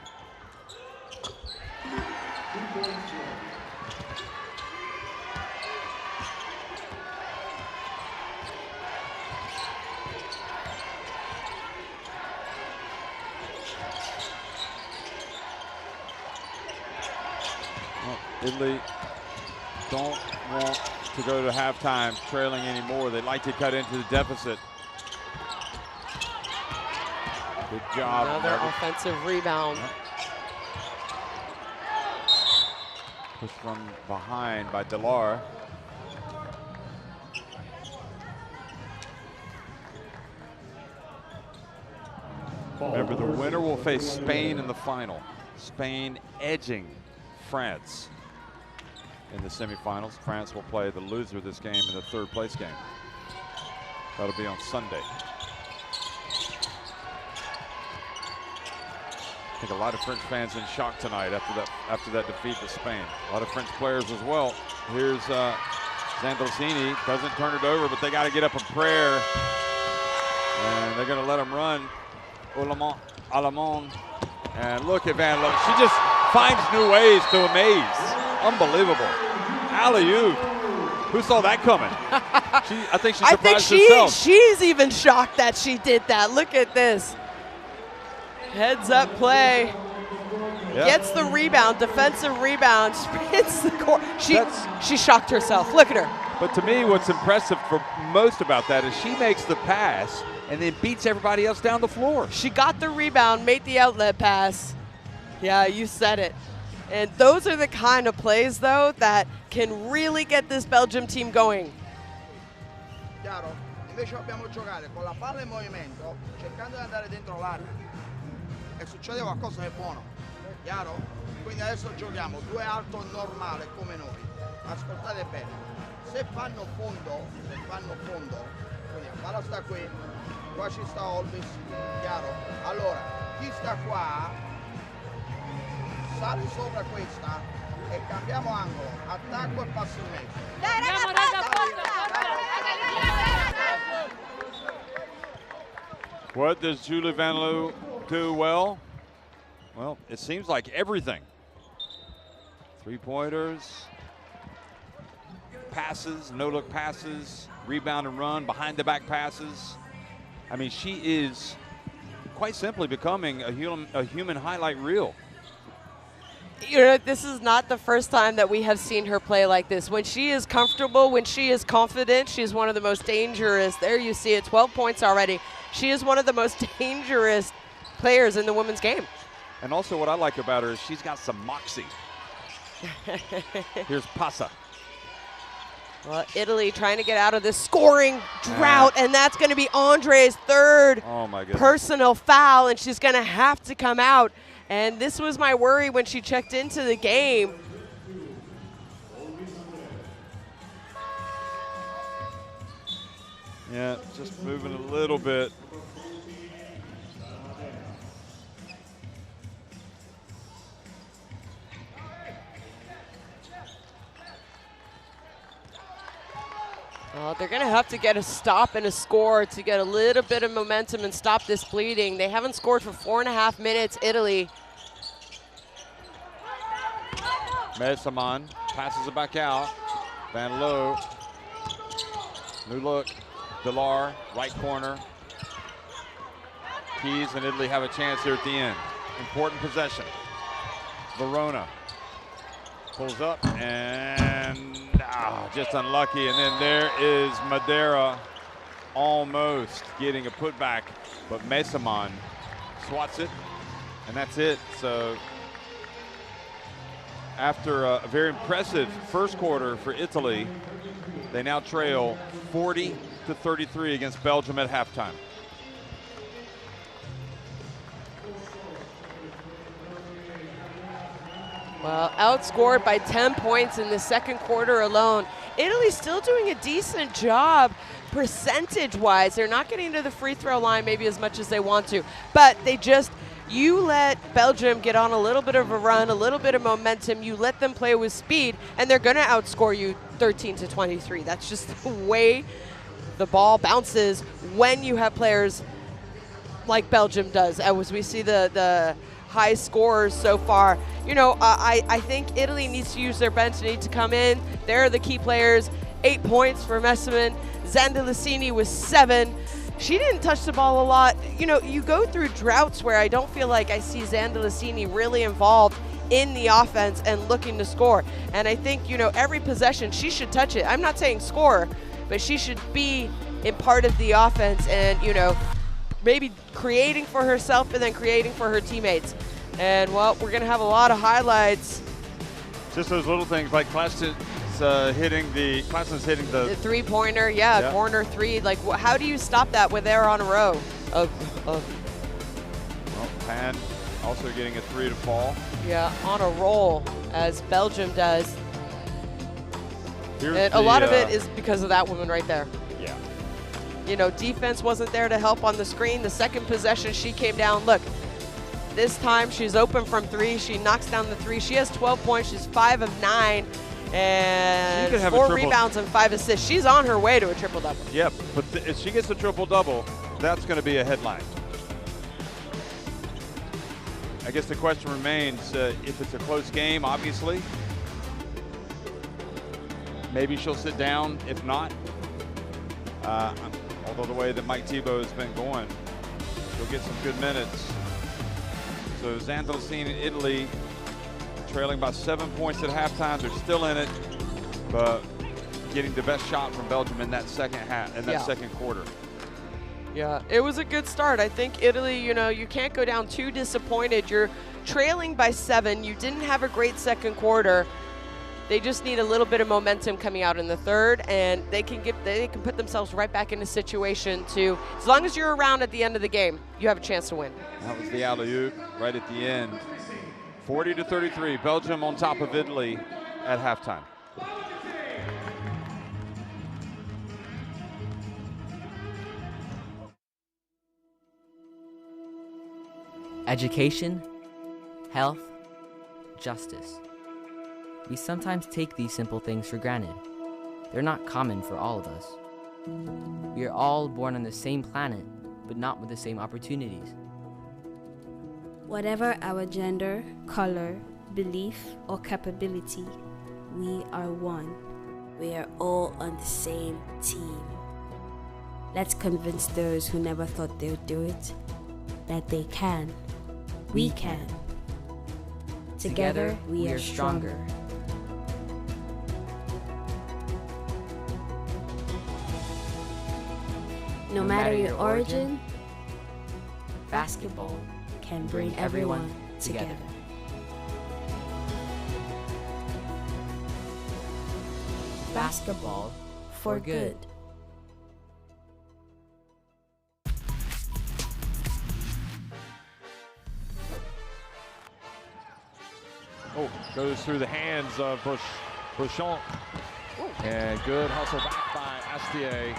Speaker 2: Well, Italy don't want to go to halftime trailing anymore. They'd like to cut into the deficit. Good job.
Speaker 3: Another offensive rebound.
Speaker 2: Pushed from behind by Delar. Remember, the winner will face Spain in the final. Spain edging France in the semifinals. France will play the loser of this game in the 3rd place game. That'll be on Sunday. I think a lot of French fans in shock tonight after that defeat to Spain. A lot of French players as well. Here's Zandalicini, doesn't turn it over, but they got to get up in prayer. And they're going to let him run. Alamon. And look at Van Loo. She just finds new ways to amaze. Unbelievable. Alley-oop. Who saw that coming? I think she surprised herself.
Speaker 3: She's even shocked that she did that. Look at this. Heads up play. Yep. Gets the rebound, defensive rebound, hits the court. She shocked herself. Look at her.
Speaker 2: But to me, what's impressive for most about that is she makes the pass and then beats everybody else down the floor.
Speaker 3: She got the rebound, made the outlet pass. Yeah, you said it. And those are the kind of plays, though, that can really get this Belgium team going.
Speaker 6: Chiaro? Invece dobbiamo giocare con la palla in movimento, cercando di andare dentro l'area. E succede qualcosa di buono. Chiaro? Quindi adesso giochiamo 2 alto normale come noi. Ascoltate bene. Se fanno fondo, quindi la palla sta qui, qua ci sta Olbis, chiaro? Allora, chi sta qua sale sopra questa e cambiamo angolo, attacco e passo in mezzo.
Speaker 2: What does Julie Van Loo do well? Well, it seems like everything. 3-pointers, passes, no-look passes, rebound and run, behind-the-back passes. I mean, she is quite simply becoming a human highlight reel.
Speaker 3: You know, this is not the first time that we have seen her play like this. When she is comfortable, when she is confident, she's one of the most dangerous. There you see it, 12 points already. She is one of the most dangerous players in the women's game.
Speaker 2: And also what I like about her is she's got some moxie. Here's Passa.
Speaker 3: Well, Italy trying to get out of this scoring drought, and that's going to be Andre's 3rd personal foul, and she's going to have to come out. And this was my worry when she checked into the game.
Speaker 2: Yeah, just moving a little bit.
Speaker 3: Well, they're going to have to get a stop and a score to get a little bit of momentum and stop this bleeding. They haven't scored for 4.5 minutes, Italy.
Speaker 2: Mesaman passes it back out. Van Loo. New look. Delar, right corner. Keys and Italy have a chance here at the end. Important possession. Verona pulls up and just unlucky. And then there is Madeira almost getting a putback, but Mesaman swats it, and that's it. So after a very impressive first quarter for Italy, they now trail 40-33 against Belgium at halftime.
Speaker 3: Well, outscored by 10 points in the second quarter alone. Italy's still doing a decent job percentage-wise. They're not getting to the free throw line maybe as much as they want to, but you let Belgium get on a little bit of a run, a little bit of momentum, you let them play with speed, and they're gonna outscore you 13-23. That's just the way the ball bounces when you have players like Belgium does, as we see the high scores so far. You know, I think Italy needs to use their bench. They need to come in. They're the key players. 8 points for Mesaman. Zandalicini with 7. She didn't touch the ball a lot. You know, you go through droughts where I don't feel like I see Zandalicini really involved in the offense and looking to score. And I think, you know, every possession, she should touch it. I'm not saying score, but she should be in part of the offense and, you know, maybe creating for herself and then creating for her teammates. And, well, we're going to have a lot of highlights.
Speaker 2: Just those little things like Klassen's hitting the
Speaker 3: three-pointer, yeah, corner three. Like, how do you stop that when they're on a row of
Speaker 2: Well, Pan also getting a 3 to fall.
Speaker 3: Yeah, on a roll, as Belgium does. And a lot of it is because of that woman right there.
Speaker 2: Yeah.
Speaker 3: You know, defense wasn't there to help on the screen. The second possession, she came down. Look, this time she's open from 3. She knocks down the 3. She has 12 points. She's 5 of 9. And 4 rebounds and 5 assists. She's on her way to a triple-double.
Speaker 2: Yep, but if she gets a triple-double, that's going to be a headline. I guess the question remains, if it's a close game, obviously, maybe she'll sit down. If not, although the way that Mike Thibault has been going, she'll get some good minutes. So Zandalicini in Italy trailing by 7 points at halftime. They're still in it, but getting the best shot from Belgium in that second quarter.
Speaker 3: Yeah, it was a good start. I think Italy, you know, you can't go down too disappointed. You're trailing by 7. You didn't have a great second quarter. They just need a little bit of momentum coming out in the third, and they can put themselves right back in a situation to, as long as you're around at the end of the game, you have a chance to win.
Speaker 2: That was the alley-oop right at the end. 40-33, Belgium on top of Italy at halftime.
Speaker 7: Education, health, justice. We sometimes take these simple things for granted. They're not common for all of us. We are all born on the same planet, but not with the same opportunities.
Speaker 8: Whatever our gender, color, belief, or capability, we are one. We are all on the same team. Let's convince those who never thought they would do it that they can. We can. Together, we are stronger. No matter your origin, basketball can bring everyone together. Basketball for good.
Speaker 9: Oh, goes through the hands of Bouchon. And good hustle back by Astier.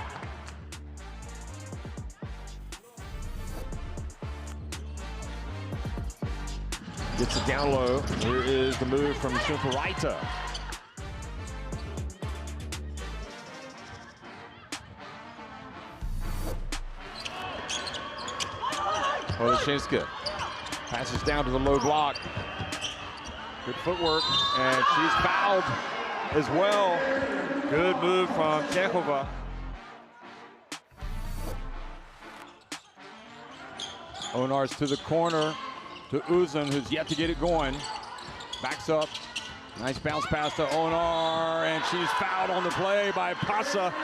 Speaker 9: Gets it down low. Here is the move from Shumparaita. Oleszynska passes down to the low block. Good footwork, and she's fouled as well. Good move from Chechova. Onar's to the corner to Uzun, who's yet to get it going. Backs up. Nice bounce pass to Onar, and she's fouled on the play by Pasa.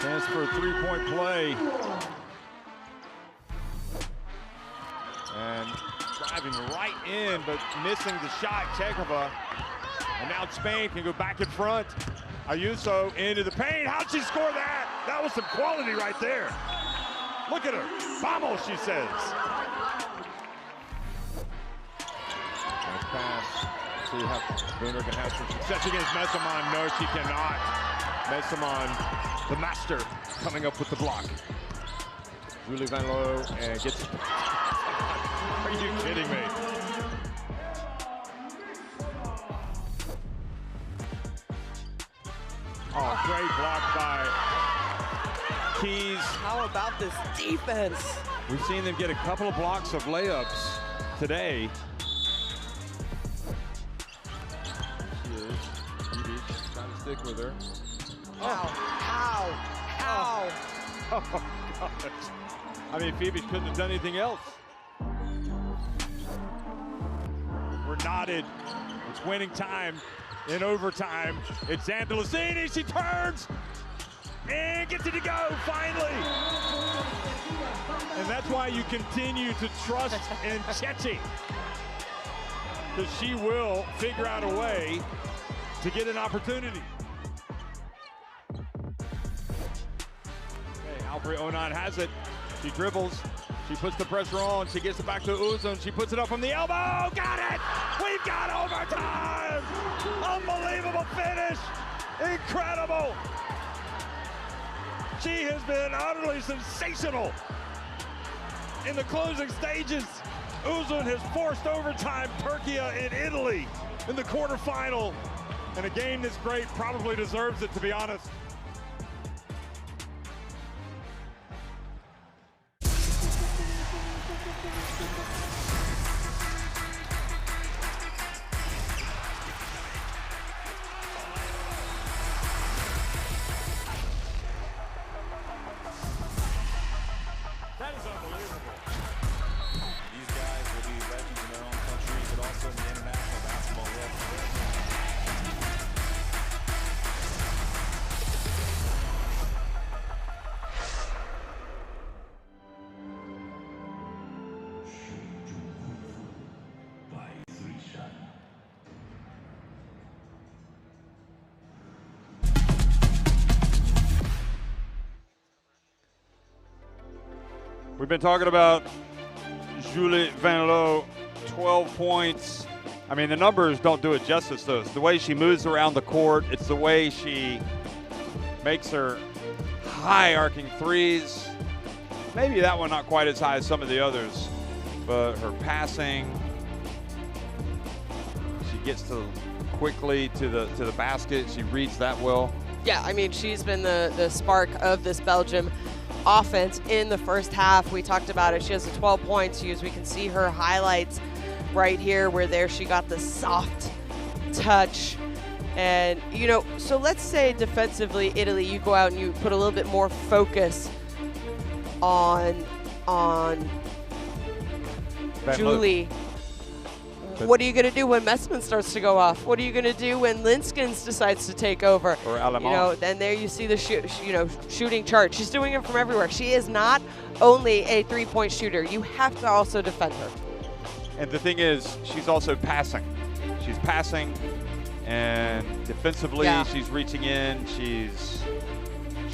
Speaker 9: Chance for a three-point play. And driving right in, but missing the shot, Chechova. And now Spain can go back in front. Ayuso into the paint. How'd she score that? That was some quality right there. Look at her. Vamos, she says. Nice pass. See how Booner can have some success against Messamon. No, she cannot. Messamon, the master, coming up with the block. Julie Van Loo and gets. Are you kidding me? Oh, great block by Keys.
Speaker 3: How about this defense?
Speaker 2: We've seen them get a couple of blocks of layups today. She is. Edie's trying to stick with her.
Speaker 3: Ow.
Speaker 2: Oh, gosh. I mean, Phoebe couldn't have done anything else. We're knotted. It's winning time in overtime. It's Andalusini. She turns and gets it to go, finally. And that's why you continue to trust in Chechi, because she will figure out a way to get an opportunity. Okay, Alfred Onan has it. She dribbles. She puts the pressure on. She gets it back to Uzun. She puts it up from the elbow. Got it! We've got overtime! Unbelievable finish! Incredible! She has been utterly sensational in the closing stages. Uzun has forced overtime Turkey in Italy in the quarterfinal. And a game this great probably deserves it, to be honest.
Speaker 10: That is unbelievable. These guys will be legends in their own country, but also in the international basketball world.
Speaker 2: We've been talking about Julie Van Loo, 12 points. I mean, the numbers don't do it justice, though. It's the way she moves around the court. It's the way she makes her high arcing threes. Maybe that one not quite as high as some of the others, but her passing, she gets to quickly to the basket. She reads that well.
Speaker 3: Yeah, I mean, she's been the spark of this Belgium offense in the first half. We talked about it. She has the 12 points used. We can see her highlights right here where there she got the soft touch. And, you know, so let's say defensively, Italy, you go out and you put a little bit more focus on Julie. What are you going to do when Messman starts to go off? What are you going to do when Linskens decides to take over?
Speaker 2: Or Alamant.
Speaker 3: You know, then there you see the shooting chart. She's doing it from everywhere. She is not only a three-point shooter. You have to also defend her.
Speaker 2: And the thing is, she's also passing. She's passing, and defensively, she's reaching in. She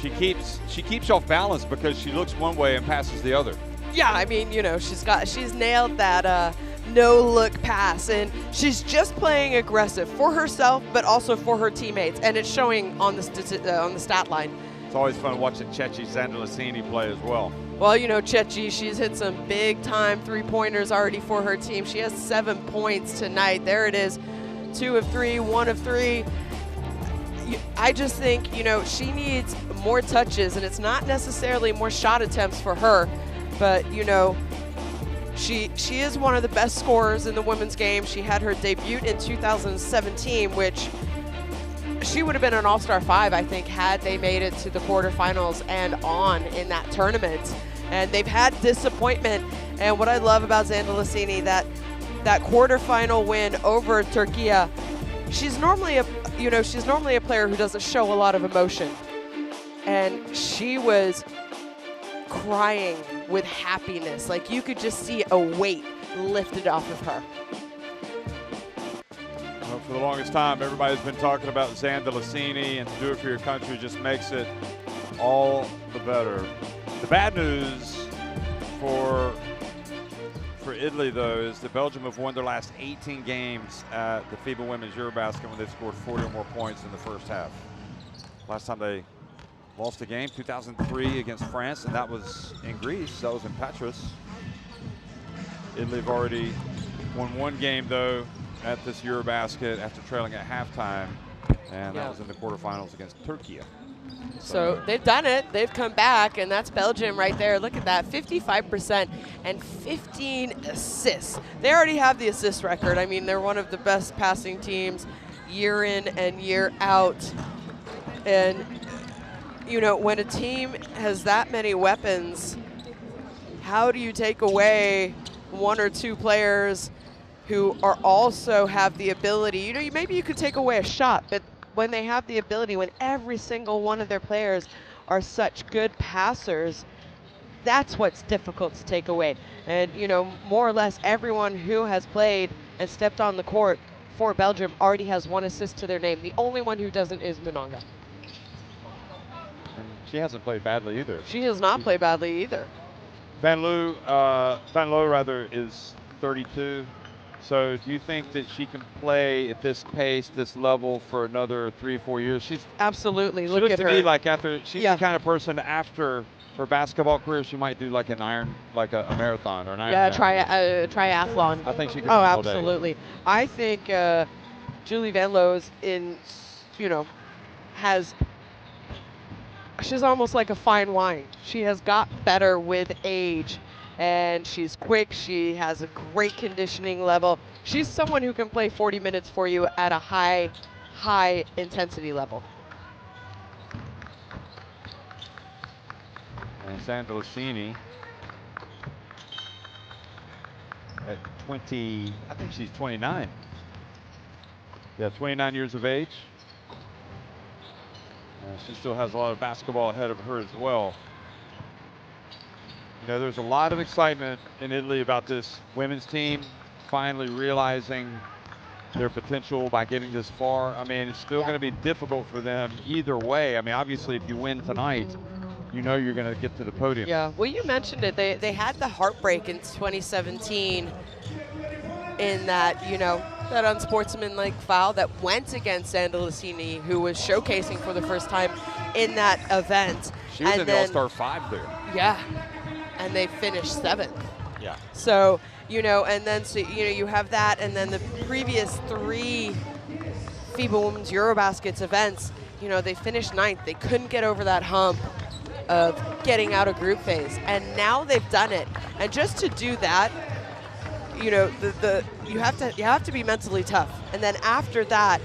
Speaker 2: keeps you off balance because she looks one way and passes the other.
Speaker 3: Yeah, I mean, you know, she's nailed that no-look pass, and she's just playing aggressive for herself, but also for her teammates, and it's showing on the stat line.
Speaker 2: It's always fun watching Ceci Sandalissini play as well.
Speaker 3: Well, you know, Ceci, she's hit some big-time three-pointers already for her team. She has 7 points tonight. There it is, 2 of 3, 1 of 3. I just think, you know, she needs more touches, and it's not necessarily more shot attempts for her, but, you know, she is one of the best scorers in the women's game. She had her debut in 2017, which she would have been an All-Star 5, I think, had they made it to the quarterfinals and on in that tournament. And they've had disappointment. And what I love about Sandalissini, that quarterfinal win over Turkey, she's normally a player who doesn't show a lot of emotion. And she was crying with happiness. Like, you could just see a weight lifted off of her.
Speaker 2: Well, for the longest time, everybody's been talking about Sandalissini, and to do it for your country just makes it all the better. The bad news for Italy, though, is that Belgium have won their last 18 games at the FIBA Women's EuroBasket when they've scored 40 or more points in the first half. Last time they lost a game, 2003 against France, and that was in Greece. That was in Patras. Italy have already won 1 game, though, at this EuroBasket after trailing at halftime, and that was in the quarterfinals against Turkey.
Speaker 3: So they've done it. They've come back, and that's Belgium right there. Look at that, 55% and 15 assists. They already have the assist record. I mean, they're one of the best passing teams year in and year out. And, you know, when a team has that many weapons, how do you take away 1 or 2 players who are also have the ability? You know, maybe you could take away a shot, but when they have the ability, when every single one of their players are such good passers, that's what's difficult to take away. And, you know, more or less everyone who has played and stepped on the court for Belgium already has 1 assist to their name. The only one who doesn't is Munonga.
Speaker 2: She hasn't played badly either.
Speaker 3: She has not played badly either.
Speaker 2: Van Loo is 32. So do you think that she can play at this pace, this level, for another 3 or 4 years? She's
Speaker 3: absolutely.
Speaker 2: She
Speaker 3: Look
Speaker 2: looks
Speaker 3: at
Speaker 2: to
Speaker 3: her.
Speaker 2: me like she's the kind of person after her basketball career, she might do like a marathon or an Ironman.
Speaker 3: Triathlon.
Speaker 2: I think she can.
Speaker 3: Oh, absolutely. I think Julie Van Loo's she's almost like a fine wine. She has got better with age. And she's quick, she has a great conditioning level. She's someone who can play 40 minutes for you at a high intensity level.
Speaker 2: And Sandalissini at 20, I think she's 29. Yeah, 29 years of age. She still has a lot of basketball ahead of her as well. You know, there's a lot of excitement in Italy about this women's team finally realizing their potential by getting this far. I mean, it's still going to be difficult for them either way. I mean, obviously, if you win tonight, you know you're going to get to the podium.
Speaker 3: Yeah, well, you mentioned it. They had the heartbreak in 2017 in that, you know, that unsportsmanlike foul that went against Sandalissini, who was showcasing for the first time in that event.
Speaker 2: She was in the All-Star 5 there.
Speaker 3: Yeah. And they finished 7th.
Speaker 2: Yeah.
Speaker 3: So, you know, and then, so, you know, you have that, and then the previous 3 FIBA Women's EuroBaskets events, you know, they finished 9th. They couldn't get over that hump of getting out of group phase, and now they've done it. And just to do that, you know, you have to be mentally tough. And then after that,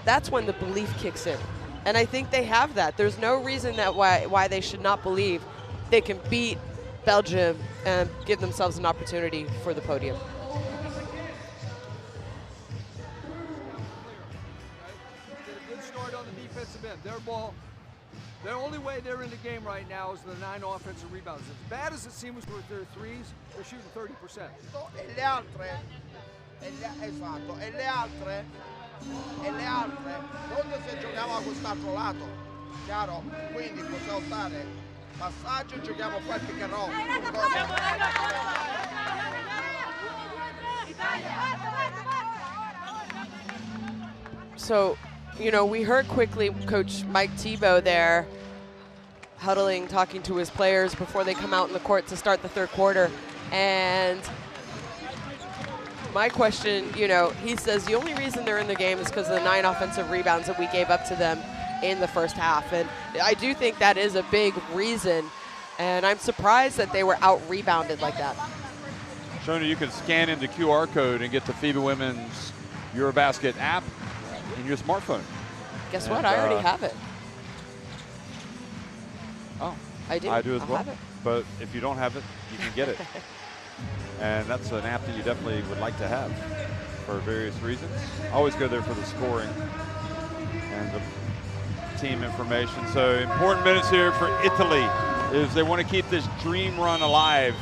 Speaker 3: that's when the belief kicks in. And I think they have that. There's no reason that why they should not believe they can beat Belgium and give themselves an opportunity for the podium.
Speaker 5: Get a good start on the defensive end. Their ball, the only way they're in the game right now is the 9 offensive rebounds. As bad as it seems with their threes, they're shooting 30%.
Speaker 6: E le altre, esatto, e le altre, conto se giochiamo a quest'altro lato, chiaro? Quindi possiamo stare passaggio e giochiamo poi al pick and roll.
Speaker 3: So, you know, we heard quickly Coach Mike Thibault there huddling, talking to his players before they come out in the court to start the third quarter. And my question, you know, he says the only reason they're in the game is because of the 9 offensive rebounds that we gave up to them in the first half. And I do think that is a big reason. And I'm surprised that they were out-rebounded like that.
Speaker 2: Shona, you can scan in the QR code and get the FIBA Women's EuroBasket app in your smartphone.
Speaker 3: Guess what? I already have it.
Speaker 2: Oh,
Speaker 3: I do.
Speaker 2: I do as
Speaker 3: I'll
Speaker 2: well.
Speaker 3: have it.
Speaker 2: But if you don't have it, you can get it. And that's an app that you definitely would like to have for various reasons. I always go there for the scoring and the team information. So important minutes here for Italy is they want to keep this dream run alive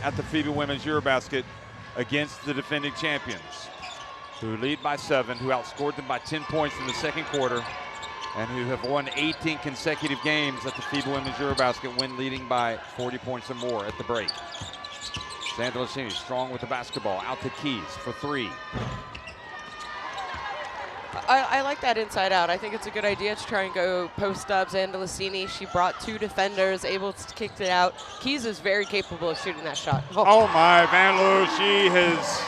Speaker 2: at the FIBA Women's EuroBasket against the defending champions, who lead by 7, who outscored them by 10 points in the second quarter, and who have won 18 consecutive games at the FIBA Women's EuroBasket, when leading by 40 points or more at the break. Sandalacini strong with the basketball, out to Keys for 3.
Speaker 3: I like that inside out. I think it's a good idea to try and go post up. Sandalacini, she brought 2 defenders, able to kick it out. Keys is very capable of shooting that shot.
Speaker 2: Oh my, Van Loo, she has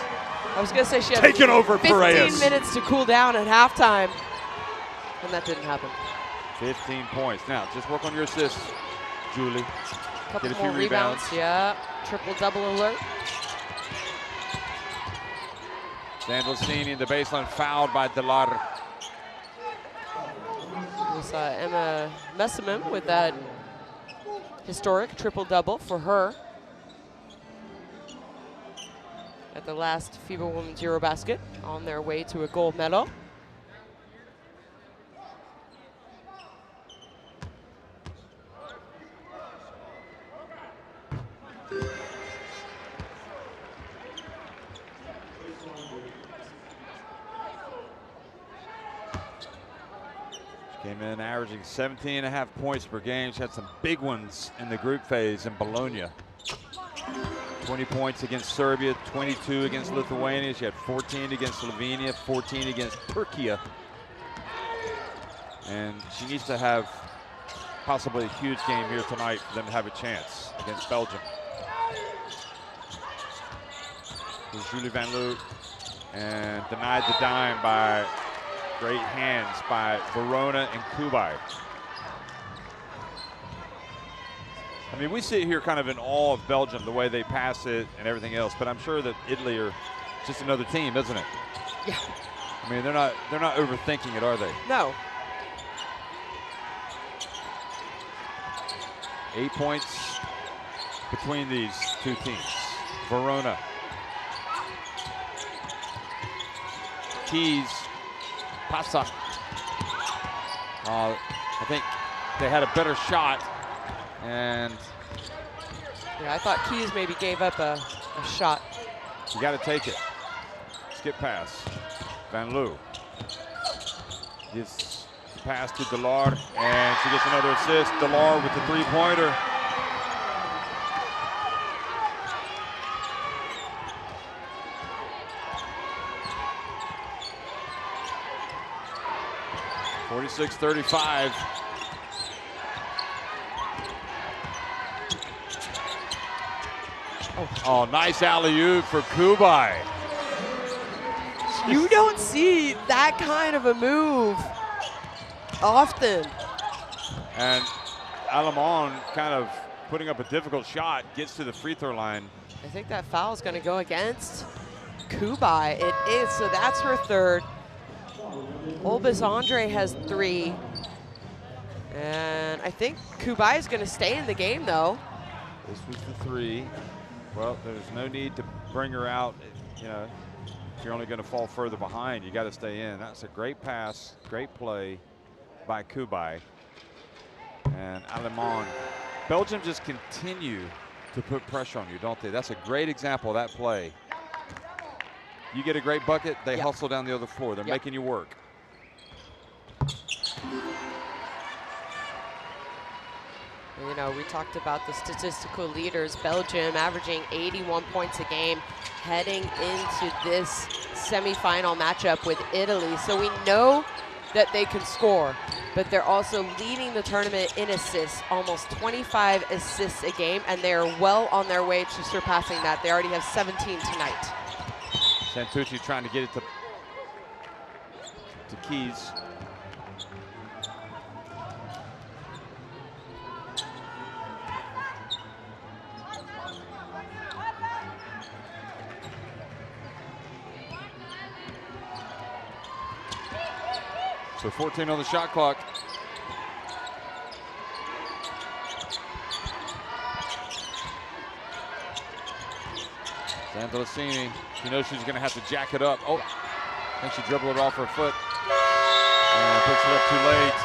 Speaker 3: I was going to say she had
Speaker 2: taken over
Speaker 3: 15
Speaker 2: Piraeus.
Speaker 3: minutes to cool down at halftime, and that didn't happen.
Speaker 2: 15 points. Now, just work on your assists, Julie.
Speaker 3: Couple
Speaker 2: Get a few
Speaker 3: more
Speaker 2: rebounds.
Speaker 3: Yeah, triple-double alert.
Speaker 2: Sandalacini in the baseline, fouled by Delar.
Speaker 3: We saw Emma Messamim with that historic triple-double for her at the last FIBA Women's EuroBasket, on their way to a gold medal.
Speaker 2: Came in averaging 17.5 points per game. She had some big ones in the group phase in Bologna. 20 points against Serbia, 22 against Lithuania. She had 14 against Slovenia, 14 against Turkey. And she needs to have possibly a huge game here tonight for them to have a chance against Belgium. Here's Julie Van Loo, and denied the dime by great hands by Verona and Kubai. I mean, we sit here kind of in awe of Belgium, the way they pass it and everything else, but I'm sure that Italy are just another team, isn't it?
Speaker 3: Yeah.
Speaker 2: I mean, they're not overthinking it, are they?
Speaker 3: No.
Speaker 2: 8 points between these two teams. Verona. Keys. Pasa. I think they had a better shot, and
Speaker 3: yeah, I thought Keys maybe gave up a shot.
Speaker 2: You got to take it. Skip pass. Van Loo gives the pass to Delar, and she gets another assist. Delar with the 3-pointer. (46-35). Oh, nice alley-oop for Kubai.
Speaker 3: You don't see that kind of a move often.
Speaker 2: And Alamon kind of putting up a difficult shot, gets to the free throw line.
Speaker 3: I think that foul is going to go against Kubai. It is, so that's her third. Olbas Andre has 3. And I think Kubai is going to stay in the game, though.
Speaker 2: This was the 3. Well, there's no need to bring her out. You know, if you're only going to fall further behind, you got to stay in. That's a great pass, great play by Kubai. And Alemán. Belgium just continue to put pressure on you, don't they? That's a great example of that play. You get a great bucket, they hustle down the other floor. They're making you work.
Speaker 3: You know, we talked about the statistical leaders. Belgium averaging 81 points a game heading into this semifinal matchup with Italy. So we know that they can score, but they're also leading the tournament in assists, almost 25 assists a game, and they are well on their way to surpassing that. They already have 17 tonight.
Speaker 2: Santucci trying to get it to Keys. So 14 on the shot clock. Santalacini, she knows she's going to have to jack it up. Oh, I think she dribbled it off her foot. And picks it up too late.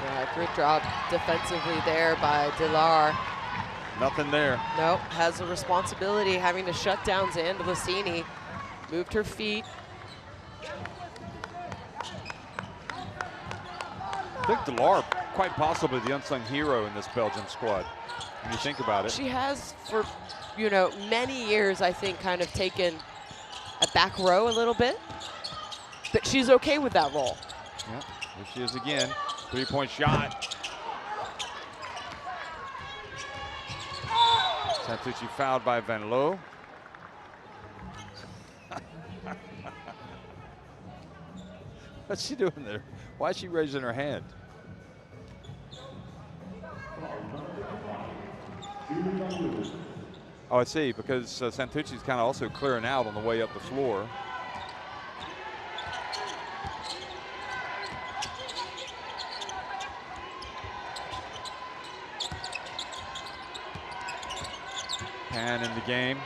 Speaker 3: Yeah, good job defensively there by Delar.
Speaker 2: Nothing there.
Speaker 3: Nope, has a responsibility having to shut down Santalacini. Moved her feet.
Speaker 2: I think Delar quite possibly the unsung hero in this Belgium squad, when you think about it.
Speaker 3: She has, for many years, I think, kind of taken a back row a little bit, but she's okay with that role.
Speaker 2: Yeah, here she is again. 3-point shot. Santucci fouled by Van Loo. What's she doing there? Why is she raising her hand? Oh, I see, because Santucci's kind of also clearing out on the way up the floor. Pan in the game.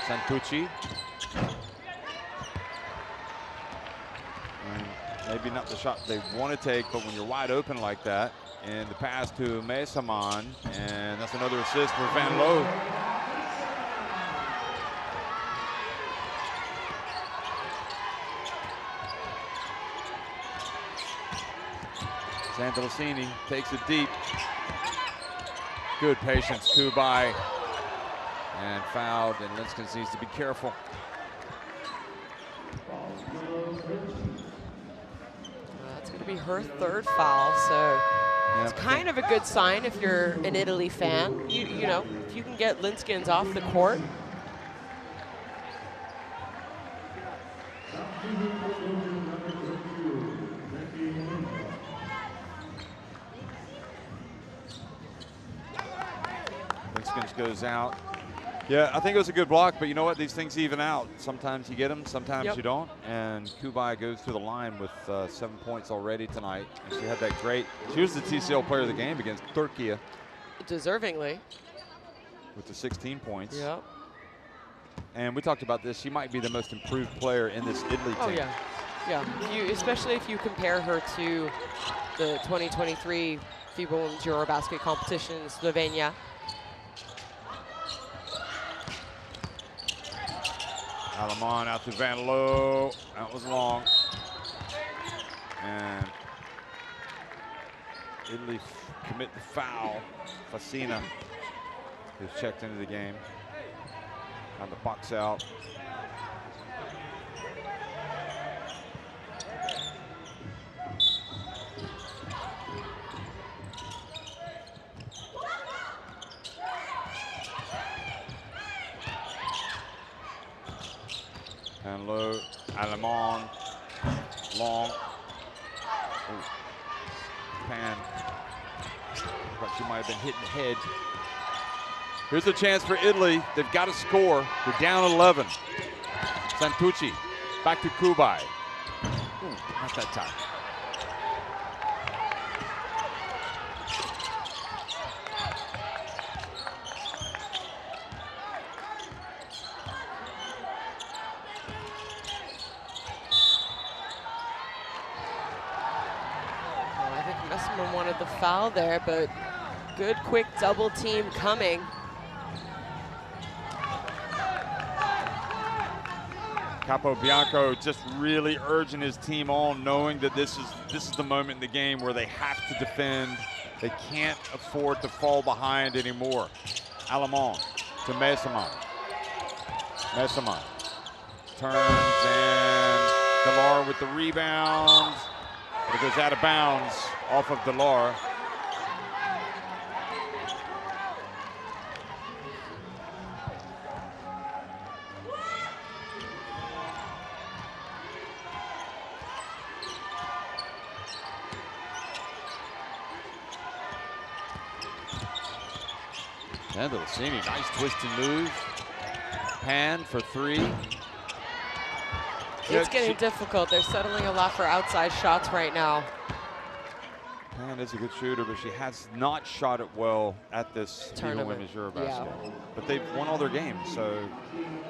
Speaker 2: Santucci. Maybe not the shot they want to take, but when you're wide open like that, and the pass to Mesaman, and that's another assist for Van Loo. Santalacini takes it deep. Good patience, Kubai. And fouled, and Linskens needs to be careful.
Speaker 3: That's going to be her third foul, so it's kind of a good sign if you're an Italy fan. You know, if you can get Linskens off the court.
Speaker 2: Linskens goes out. Yeah, I think it was a good block, but you know what? These things even out. Sometimes you get them, sometimes you don't. And Kubai goes to the line with 7 points already tonight. And she had that great, she was the TCL player of the game against Turkey.
Speaker 3: Deservingly.
Speaker 2: With the 16 points.
Speaker 3: Yep.
Speaker 2: And we talked about this. She might be the most improved player in this Italy team.
Speaker 3: Oh, yeah. Yeah, especially if you compare her to the 2023 FIBA Women's EuroBasket competition in Slovenia.
Speaker 2: Alamon out to Van Loo. That was long. And Italy commit the foul. Facina is checked into the game. On the box out. And low, Alamon, long. Ooh. Pan. But she might have been hit in the head. Here's a chance for Italy. They've got to score. They're down 11. Santucci back to Kubai. Ooh, not that time.
Speaker 3: Wanted the foul there, but good quick double team coming.
Speaker 2: Capobianco just really urging his team on, knowing that this is the moment in the game where they have to defend. They can't afford to fall behind anymore. Alamon to Mesaman. Mesaman turns, and Delar with the rebound. It goes out of bounds off of Delar. Sandalcini, nice twisting move. Pan for three.
Speaker 3: It's getting difficult. They're settling a lot for outside shots right now.
Speaker 2: Pan is a good shooter, but she has not shot it well at this FIBA Women's EuroBasket. Yeah. But they've won all their games, so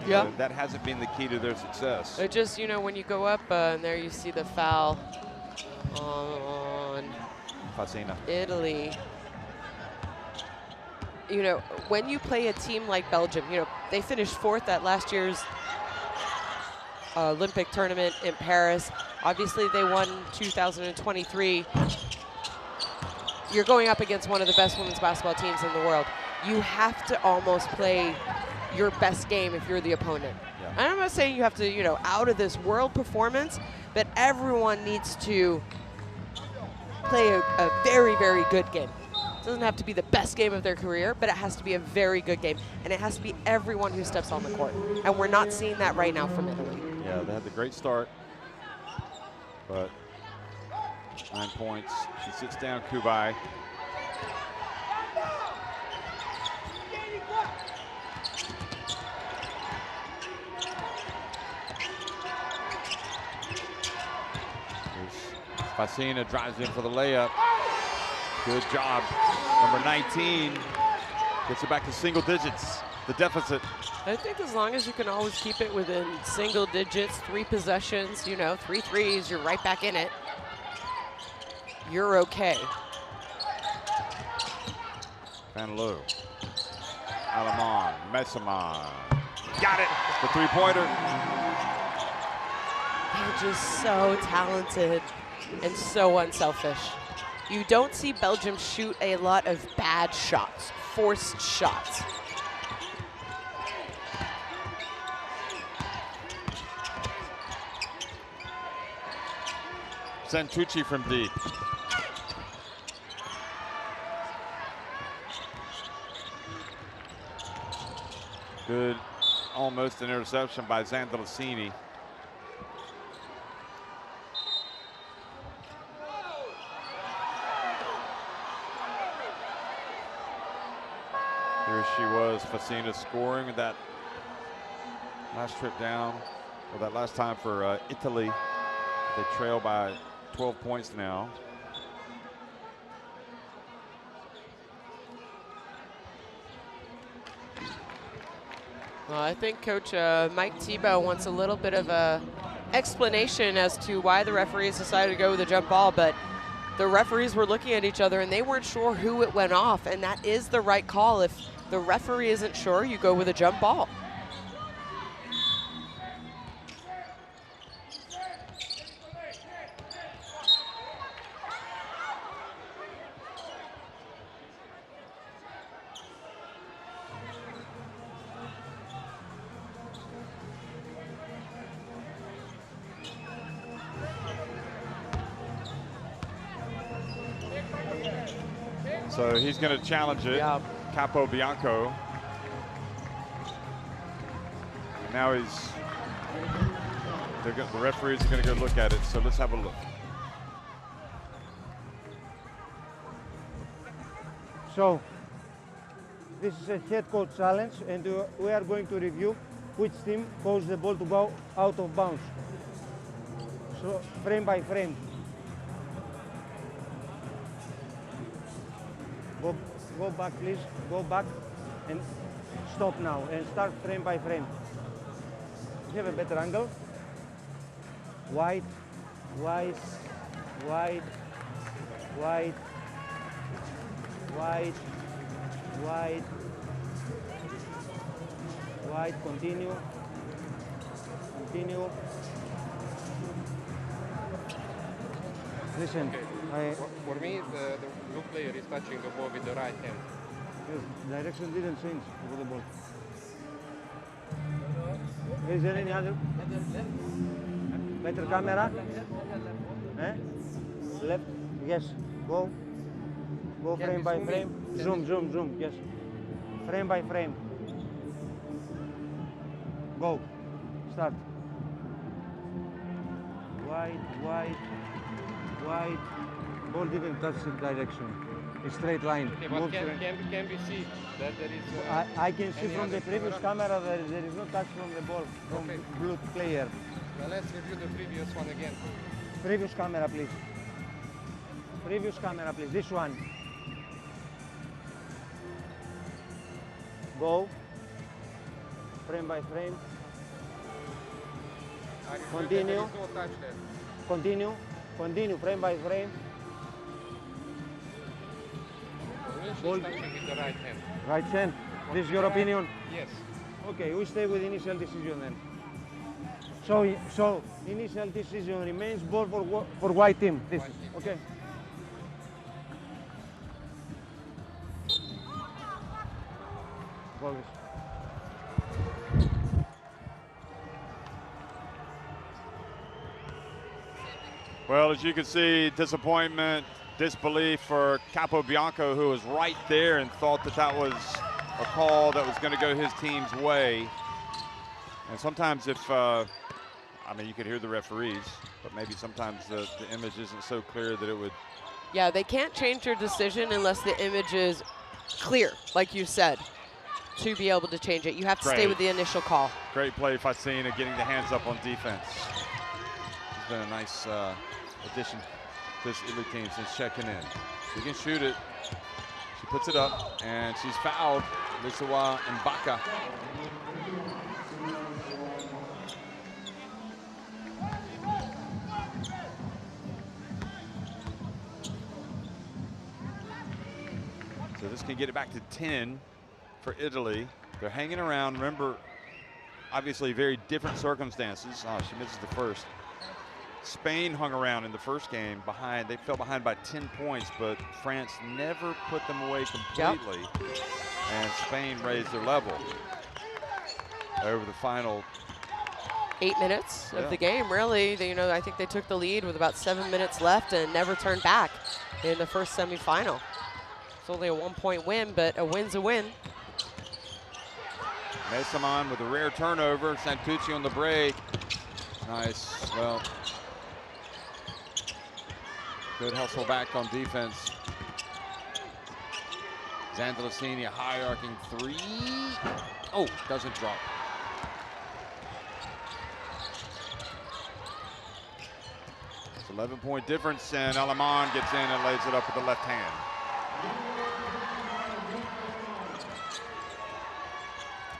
Speaker 2: that hasn't been the key to their success.
Speaker 3: It just, you know, when you go up and there you see the foul on
Speaker 2: Fasina.
Speaker 3: Italy. You know, when you play a team like Belgium, you know, they finished 4th at last year's Olympic tournament in Paris. Obviously, they won 2023. You're going up against one of the best women's basketball teams in the world. You have to almost play your best game if you're the opponent. Yeah. And I'm not saying you have to, you know, out of this world performance, but everyone needs to play a very, very good game. It doesn't have to be the best game of their career, but it has to be a very good game. And it has to be everyone who steps on the court. And we're not seeing that right now from Italy.
Speaker 2: Yeah, they had the great start, but 9 points. She sits down Kubai. Fasina drives in for the layup. Good job. Number 19 gets it back to single digits. The deficit.
Speaker 3: I think as long as you can always keep it within single digits, 3 possessions, you know, 3 threes, you're right back in it. You're okay.
Speaker 2: Van Loo. Alamon. Messamon. Got it. The three-pointer.
Speaker 3: They're just so talented and so unselfish. You don't see Belgium shoot a lot of bad shots, forced shots.
Speaker 2: Santucci from deep. Good, almost an interception by Zandalcini. Here she was, Fasina scoring that last trip down, or that last time for Italy. They trail by 12 points now.
Speaker 3: Well, I think Coach Mike Tebow wants a little bit of a explanation as to why the referees decided to go with a jump ball, but the referees were looking at each other and they weren't sure who it went off, and that is the right call. If the referee isn't sure, you go with a jump ball.
Speaker 2: So he's going to challenge it, Capo Bianco. Now the referees are going to go look at it, so let's have a look.
Speaker 11: So this is a head coach challenge, and we are going to review which team caused the ball to go out of bounds. So frame by frame. Go back, please. Go back and stop now and start frame by frame. You have a better angle. Wide, wide, wide, wide, wide, wide, wide. Continue. Continue. Listen.
Speaker 12: For me, the blue player is touching the ball with the right hand.
Speaker 11: Yes, direction didn't change for the ball. Is there any other? Better camera? Eh? Left, yes, go. Go frame by frame. Zoom, zoom, zoom, yes. Frame by frame. Go. Start. Wide, wide, wide. Ball didn't touch the direction. A straight line.
Speaker 12: Okay, but can we see that there is...
Speaker 11: I can see from the previous camera that there is no touch from the ball, from blue player.
Speaker 12: Now let's review the previous one again.
Speaker 11: Previous camera, please. Previous camera, please. This one. Go. Frame by frame. Continue.
Speaker 12: There is no touch there.
Speaker 11: Continue. Continue. Frame by frame.
Speaker 12: Ball touching with the right hand.
Speaker 11: Right hand. This is your opinion?
Speaker 12: Yes.
Speaker 11: Okay, we stay with initial decision then. So initial decision remains ball for white team. This. Okay. Goal.
Speaker 2: Well, as you can see, disappointment, disbelief for Capobianco, who was right there and thought that that was a call that was going to go his team's way. And sometimes if, I mean, you could hear the referees, but maybe sometimes the image isn't so clear that it would.
Speaker 3: Yeah, they can't change their decision unless the image is clear, like you said, to be able to change it. You have to stay with the initial call.
Speaker 2: Great play, Fassina, getting the hands up on defense. It's been a nice addition to this Italy team since checking in. She can shoot it. She puts it up, and she's fouled. Lisawa Mbaka. So this can get it back to 10 for Italy. They're hanging around. Remember, obviously very different circumstances. Oh, she misses the first. Spain hung around in the first game behind. They fell behind by 10 points, but France never put them away completely. Yep. And Spain raised their level over the final
Speaker 3: 8 minutes of the game, really. They, you know, I think they took the lead with about 7 minutes left and never turned back in the first semifinal. It's only a 1-point win, but a win's a win.
Speaker 2: Mesaman with a rare turnover. Santucci on the break. Nice. Well, good hustle back on defense. Zandalasini, a high arcing three. Oh, doesn't drop. It's 11-point difference, and Alaman gets in and lays it up with the left hand.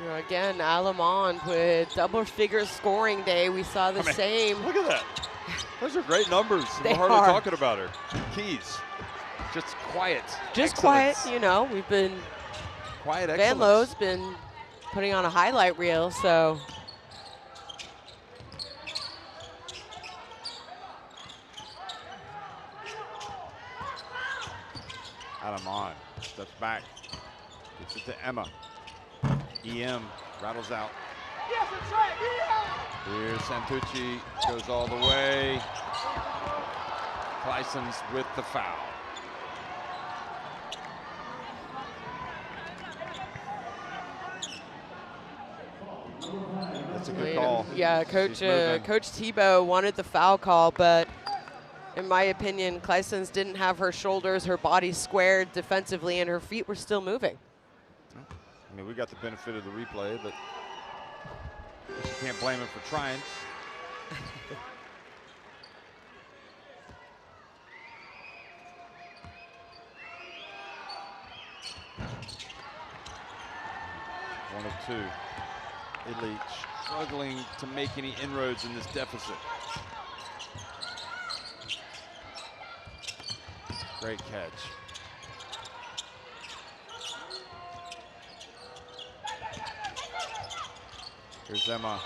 Speaker 3: You know, again, Alaman with double-figure scoring day. We saw the same.
Speaker 2: Look at that. Those are great numbers.
Speaker 3: They
Speaker 2: We're hardly
Speaker 3: are.
Speaker 2: talking about her. Keys. Just quiet.
Speaker 3: Just
Speaker 2: excellence.
Speaker 3: quiet, you know. We've been,
Speaker 2: quiet
Speaker 3: Van
Speaker 2: excellence.
Speaker 3: Lowe's been putting on a highlight reel, so.
Speaker 2: Alaman steps back, gets it to Emma. EM rattles out. Here Santucci goes all the way. Clyson's with the foul. That's a good call.
Speaker 3: Yeah, Coach Tebow wanted the foul call, but in my opinion, Clyson's didn't have her shoulders, her body squared defensively, and her feet were still moving.
Speaker 2: I mean, we got the benefit of the replay, but you can't blame him for trying. One of two. Italy struggling to make any inroads in this deficit. Great catch. Here's Emma.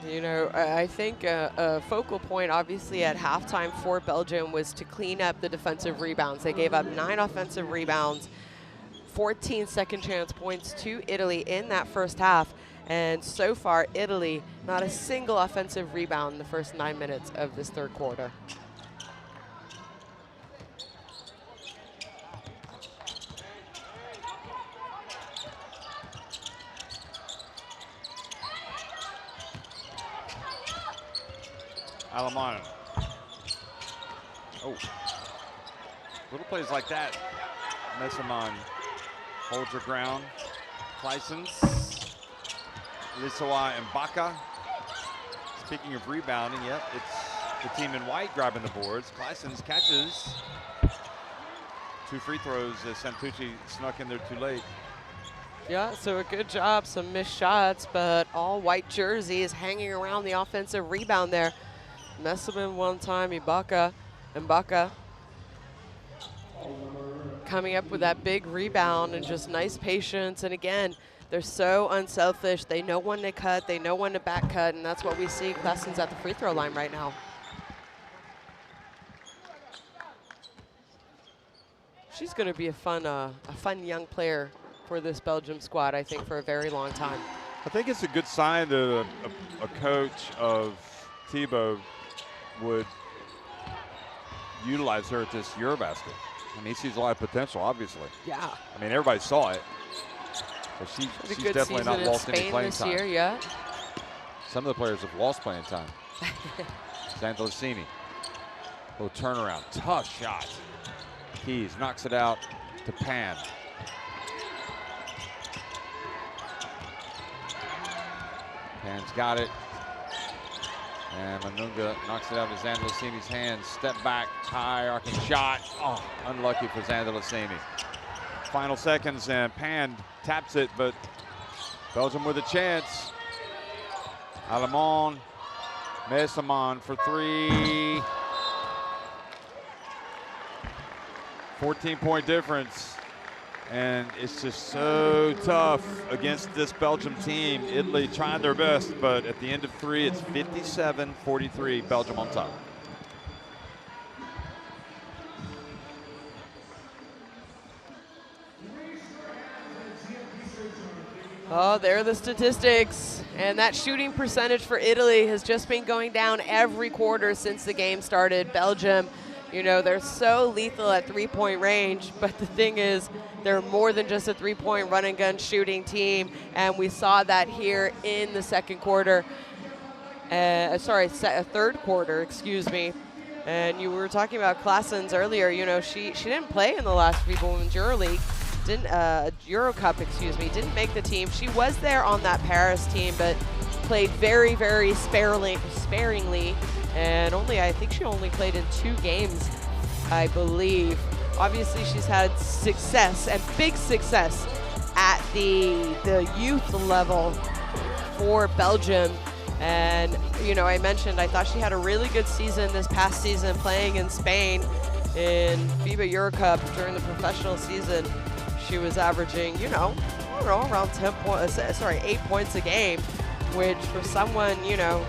Speaker 3: You know, I think a focal point, obviously, at halftime for Belgium was to clean up the defensive rebounds. They gave up 9 offensive rebounds, 14 second chance points to Italy in that first half. And so far, Italy, not a single offensive rebound in the first 9 minutes of this third quarter.
Speaker 2: Alamano. Oh, little plays like that. Messamon holds her ground. Clysons, Lisawa, and Baca. Speaking of rebounding, yep, it's the team in white grabbing the boards. Clysons catches. 2 free throws as Santucci snuck in there too late.
Speaker 3: Yeah, so a good job, some missed shots, but all white jerseys hanging around the offensive rebound there. Messamon one time, Ibaka, and Baca coming up with that big rebound and just nice patience. And again, they're so unselfish. They know when to cut, they know when to back cut, and that's what we see. Clyson's at the free throw line right now. She's going to be a fun young player for this Belgium squad, I think, for a very long time.
Speaker 2: I think it's a good sign that a coach of Thibaut would utilize her at this EuroBasket. I mean, he sees a lot of potential, obviously.
Speaker 3: Yeah.
Speaker 2: I mean, everybody saw it. But she's definitely not lost any playing time.
Speaker 3: Year, yeah.
Speaker 2: Some of the players have lost playing time. Santolacini. Little turnaround. Tough shot. Keys knocks it out to Pan. Pan's got it. And Manunga knocks it out of Santolacini's hands. Step back, high arcing shot. Oh, unlucky for Santolacini. Final seconds, and Pan taps it, but Belgium with a chance. Alamon, Messamon for 3. 14-point difference. And it's just so tough against this Belgium team. Italy trying their best, but at the end of 3, it's 57-43, Belgium on top.
Speaker 3: Oh, there are the statistics. And that shooting percentage for Italy has just been going down every quarter since the game started. Belgium, you know, they're so lethal at three-point range, but the thing is, they're more than just a three-point run-and-gun shooting team, and we saw that here in the second quarter. Third quarter, excuse me. And you were talking about Clysons earlier. You know, she didn't play in the last FIBA Women's EuroLeague, Euro Cup, excuse me, didn't make the team. She was there on that Paris team, but played very, very sparingly. And I think she only played in 2 games, I believe. Obviously, she's had success, and big success, at the youth level for Belgium. And, you know, I mentioned I thought she had a really good season this past season playing in Spain in FIBA Euro Cup during the professional season. She was averaging, you know, I don't know, around 8 points a game, which for someone, you know,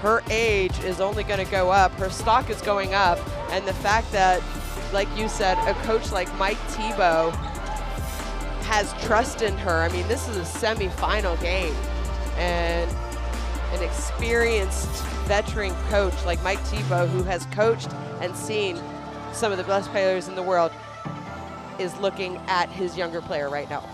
Speaker 3: her age is only going to go up. Her stock is going up. And the fact that, like you said, a coach like Mike Thibaut has trust in her. I mean, this is a semifinal game. And an experienced veteran coach like Mike Thibaut, who has coached and seen some of the best players in the world, is looking at his younger player right now.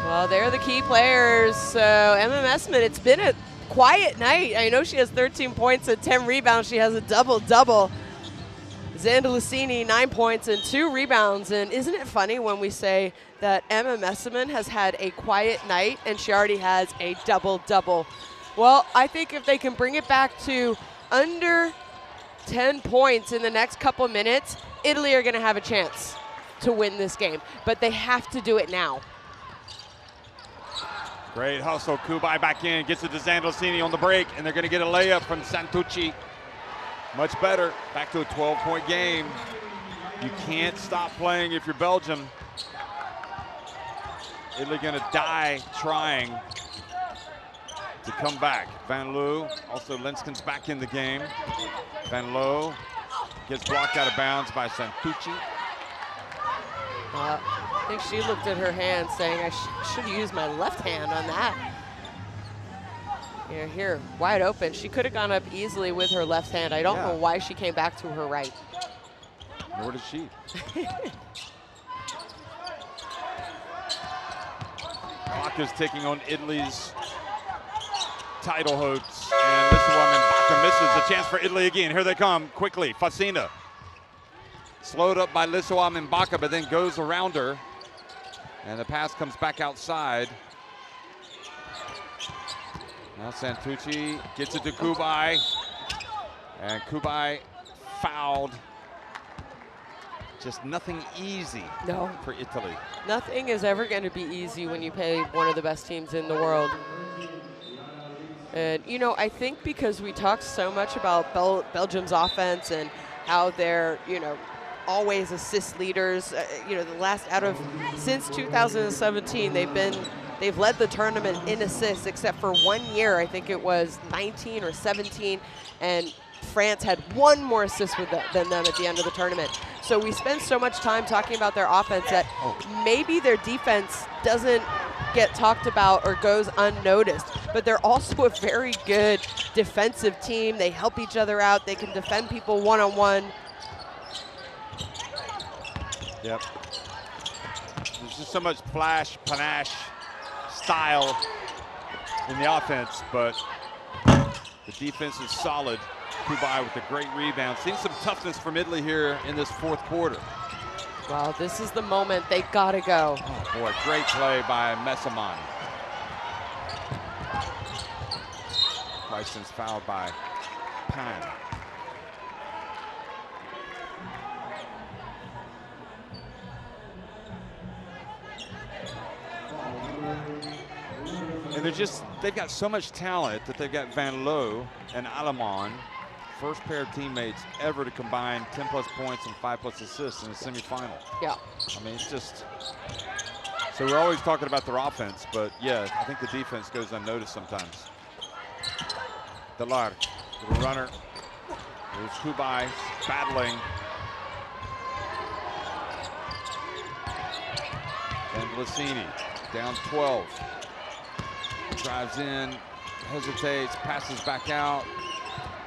Speaker 3: Well, they're the key players. So Emma Messamon, it's been a quiet night. I know she has 13 points and 10 rebounds. She has a double-double. Santolacini, 9 points and 2 rebounds. And isn't it funny when we say that Emma Messamon has had a quiet night and she already has a double-double? Well, I think if they can bring it back to under 10 points in the next couple minutes, Italy are going to have a chance to win this game. But they have to do it now.
Speaker 2: Great hustle. Kubai back in, gets it to Santolacini on the break, and they're going to get a layup from Santucci. Much better. Back to a 12-point game. You can't stop playing if you're Belgium. Italy going to die trying to come back. Van Loo, also Lenskin's back in the game. Van Loo Gets blocked out of bounds by Santucci.
Speaker 3: I think she looked at her hand saying, I should have used my left hand on that. Here, wide open. She could have gone up easily with her left hand. I don't know why she came back to her right.
Speaker 2: Nor did she. Clock is ticking on Italy's title hopes. And Lissawa misses. A chance for Italy again. Here they come quickly. Fasina. Slowed up by Lissawa Mbaka, but then goes around her. And the pass comes back outside. Now Santucci gets it to Kubai. And Kubai fouled. Just nothing easy for Italy.
Speaker 3: Nothing is ever going to be easy when you play one of the best teams in the world. And, you know, I think because we talked so much about Belgium's offense and how they're, you know, always assist leaders, you know, since 2017, they've led the tournament in assists except for 1 year. I think it was 19 or 17, and France had one more assist than them at the end of the tournament. So we spend so much time talking about their offense that maybe their defense doesn't get talked about or goes unnoticed, but they're also a very good defensive team. They help each other out. They can defend people one-on-one.
Speaker 2: Yep. There's just so much flash, panache, style in the offense, but the defense is solid. Kubai with a great rebound. Seeing some toughness from Italy here in this fourth quarter.
Speaker 3: Wow, this is the moment. They gotta go.
Speaker 2: Oh boy, great play by Messamon. Tyson's fouled by Pan. And they've got so much talent that they've got Van Loo and Alemán, first pair of teammates ever to combine 10+ points and 5+ assists in a semifinal.
Speaker 3: Yeah.
Speaker 2: I mean, it's just, so we're always talking about their offense, but yeah, I think the defense goes unnoticed sometimes. Delar, the runner. There's Kubai battling. And Blasini down 12. Drives in, hesitates, passes back out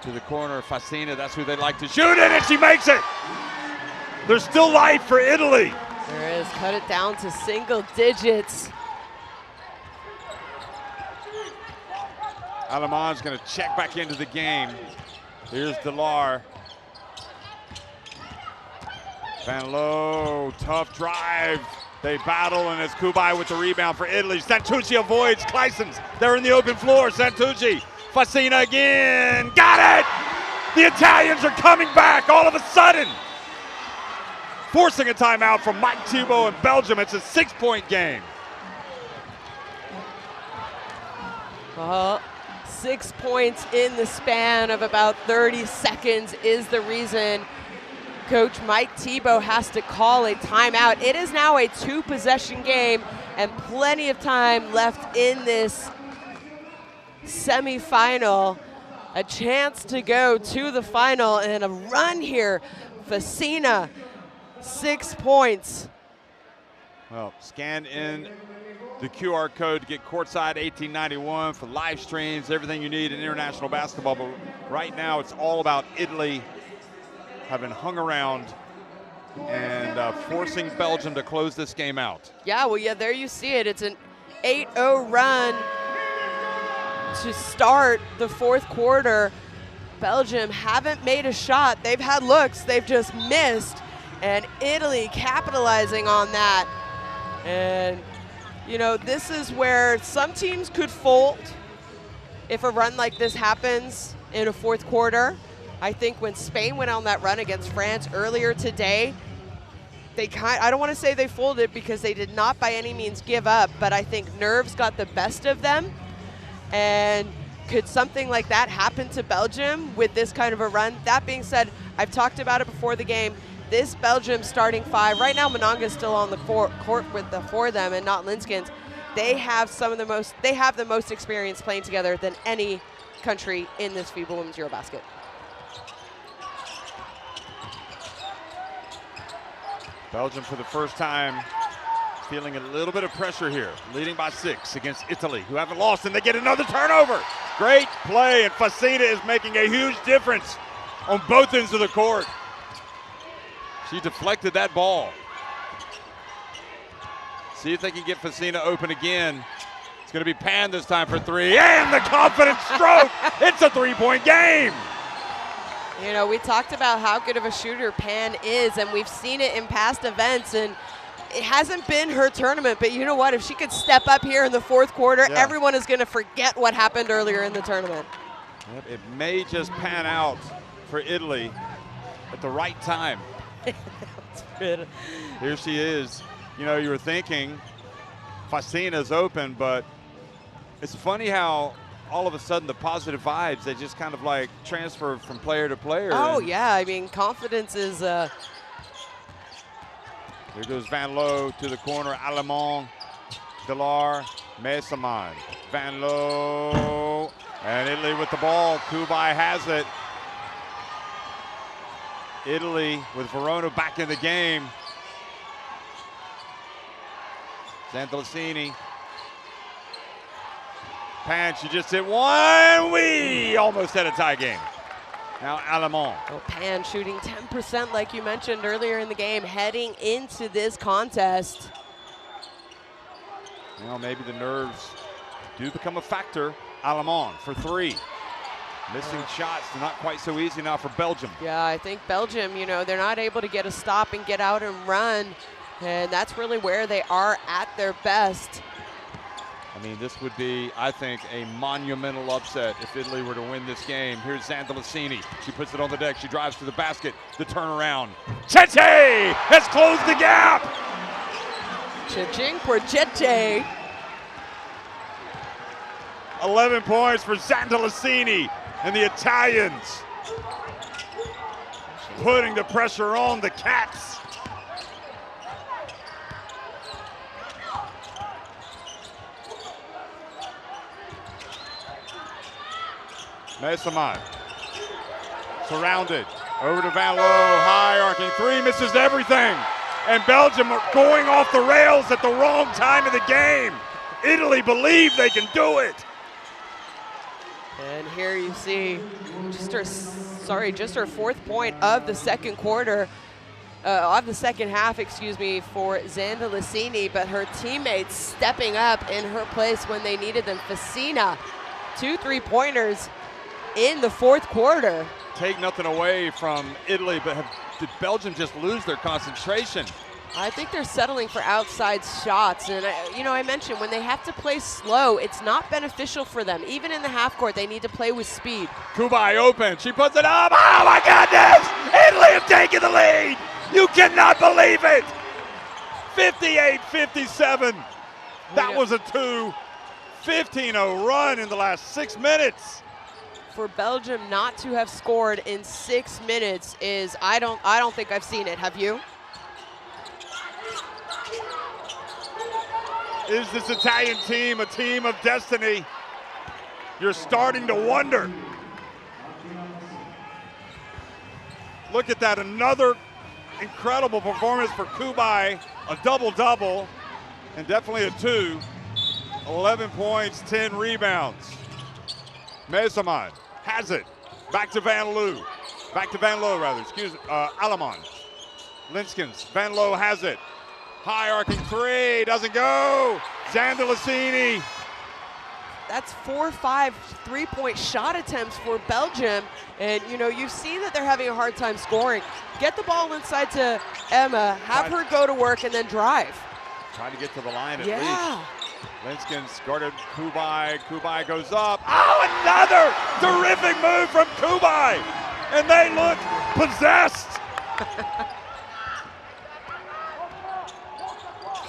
Speaker 2: to the corner. Fasina, that's who they like to shoot it, and she makes it. There's still life for Italy.
Speaker 3: There is. Cut it down to single digits.
Speaker 2: Alemán's going to check back into the game. Here's Delar. Van Loo, tough drive. They battle, and it's Kubai with the rebound for Italy. Santucci avoids Kleisens. They're in the open floor. Santucci, Fasina again. Got it! The Italians are coming back all of a sudden. Forcing a timeout from Mike Thibault in Belgium. It's a 6-point game.
Speaker 3: 6 points in the span of about 30 seconds is the reason Coach Mike Thibault has to call a timeout. It is now a 2-possession game and plenty of time left in this semifinal. A chance to go to the final and a run here. Fasina, 6 points.
Speaker 2: Well, scan in the QR code to get courtside 1891 for live streams, everything you need in international basketball. But right now it's all about Italy having hung around and forcing Belgium to close this game out.
Speaker 3: Yeah, well, yeah, there you see it. It's an 8-0 run to start the fourth quarter. Belgium haven't made a shot. They've had looks, they've just missed. And Italy capitalizing on that. And, you know, this is where some teams could fold if a run like this happens in a fourth quarter. I think when Spain went on that run against France earlier today, I don't want to say they folded because they did not by any means give up, but I think nerves got the best of them. And could something like that happen to Belgium with this kind of a run? That being said, I've talked about it before the game. This Belgium starting five, right now Mononga's still on the court with the four of them and not Linskens. They have the most experience playing together than any country in this FIBA Women's EuroBasket.
Speaker 2: Belgium for the first time feeling a little bit of pressure here, leading by 6 against Italy, who haven't lost, and they get another turnover. Great play, and Fasina is making a huge difference on both ends of the court. She deflected that ball. See if they can get Fasina open again. It's going to be Pan this time for 3, and the confident stroke. It's a 3-point game.
Speaker 3: You know, we talked about how good of a shooter Pan is, and we've seen it in past events, and it hasn't been her tournament, but you know what? If she could step up here in the fourth quarter, everyone is going to forget what happened earlier in the tournament.
Speaker 2: Yep, it may just pan out for Italy at the right time. Here she is. You know, you were thinking Fasina's open, but it's funny how all of a sudden the positive vibes, they just kind of like transfer from player to player.
Speaker 3: Oh, yeah. I mean, confidence is
Speaker 2: here goes Van Loo to the corner. Allemand, Delar, Mesaman. Van Loo, and Italy with the ball. Kubai has it. Italy with Verona back in the game. Zandalicini. Pan, she just hit one. We almost had a tie game. Now Allemand.
Speaker 3: Oh, Pan shooting 10% like you mentioned earlier in the game, heading into this contest.
Speaker 2: You know, maybe the nerves do become a factor. Allemand for 3. Missing shots, not quite so easy now for Belgium.
Speaker 3: Yeah, I think Belgium, you know, they're not able to get a stop and get out and run. And that's really where they are at their best.
Speaker 2: I mean, this would be, I think, a monumental upset if Italy were to win this game. Here's Zandalicini. She puts it on the deck. She drives to the basket. The turnaround. Cheche has closed the gap.
Speaker 3: Cha-ching for Cheche.
Speaker 2: 11 points for Zandalicini and the Italians. Putting the pressure on the Cats. Mesaman, surrounded, over to Van Loo, high arcing 3, misses everything. And Belgium are going off the rails at the wrong time of the game. Italy believe they can do it.
Speaker 3: And here you see just her, just her 4th point of the second quarter, of the second half, excuse me, for Zandalicini, but her teammates stepping up in her place when they needed them. Fasina, 2 3-pointers in the 4th quarter.
Speaker 2: Take nothing away from Italy, but did Belgium just lose their concentration?
Speaker 3: I think they're settling for outside shots. And, you know, I mentioned when they have to play slow, it's not beneficial for them. Even in the half court, they need to play with speed.
Speaker 2: Kubai open. She puts it up. Oh, my goodness! Italy have taken the lead. You cannot believe it. 58-57. That was a 15-0 run in the last 6 minutes.
Speaker 3: For Belgium not to have scored in 6 minutes is, I don't think I've seen it. Have you?
Speaker 2: Is this Italian team a team of destiny? You're starting to wonder. Look at that, another incredible performance for Kubai, a double-double, and definitely a 2. 11 points, 10 rebounds. Mesaman has it. Back to Van Loo. Allemand. Linskens. Van Loo has it. High arcing 3, doesn't go. Zandalicini.
Speaker 3: That's 4 or 5 3-point shot attempts for Belgium. And, you know, you've seen that they're having a hard time scoring. Get the ball inside to Emma, have her go to work, and then drive.
Speaker 2: Trying to get to the line at least. Linskens guarded Kubai. Kubai goes up. Oh, another terrific move from Kubai. And they look possessed.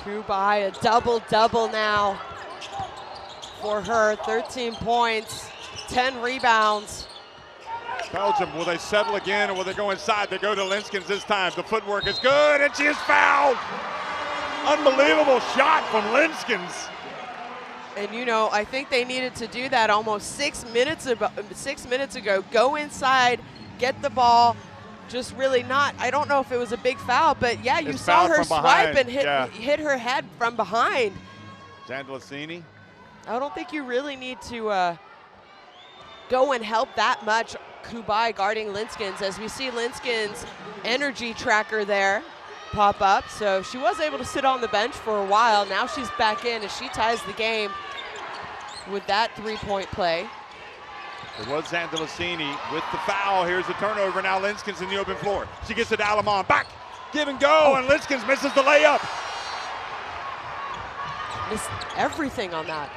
Speaker 3: Kubai, a double-double now for her. 13 points, 10 rebounds.
Speaker 2: Belgium, will they settle again or will they go inside? They go to Linskens this time. The footwork is good and she is fouled. Unbelievable shot from Linskens.
Speaker 3: And you know, I think they needed to do that almost 6 minutes ago. Go inside, get the ball, just really not. I don't know if it was a big foul, but yeah, you
Speaker 2: It's
Speaker 3: saw
Speaker 2: fouled
Speaker 3: her
Speaker 2: from
Speaker 3: swipe
Speaker 2: behind,
Speaker 3: and hit her head from behind.
Speaker 2: Zandalicini.
Speaker 3: I don't think you really need to go and help that much. Kubai guarding Linskens, as we see Linskens' energy tracker there pop up. So she was able to sit on the bench for a while. Now she's back in as she ties the game with that three-point play.
Speaker 2: It was Zandalicini with the foul. Here's the turnover. Now Linskens in the open floor. She gets it to Alamon. Back, give and go, and Linskens misses the layup.
Speaker 3: Missed everything on that.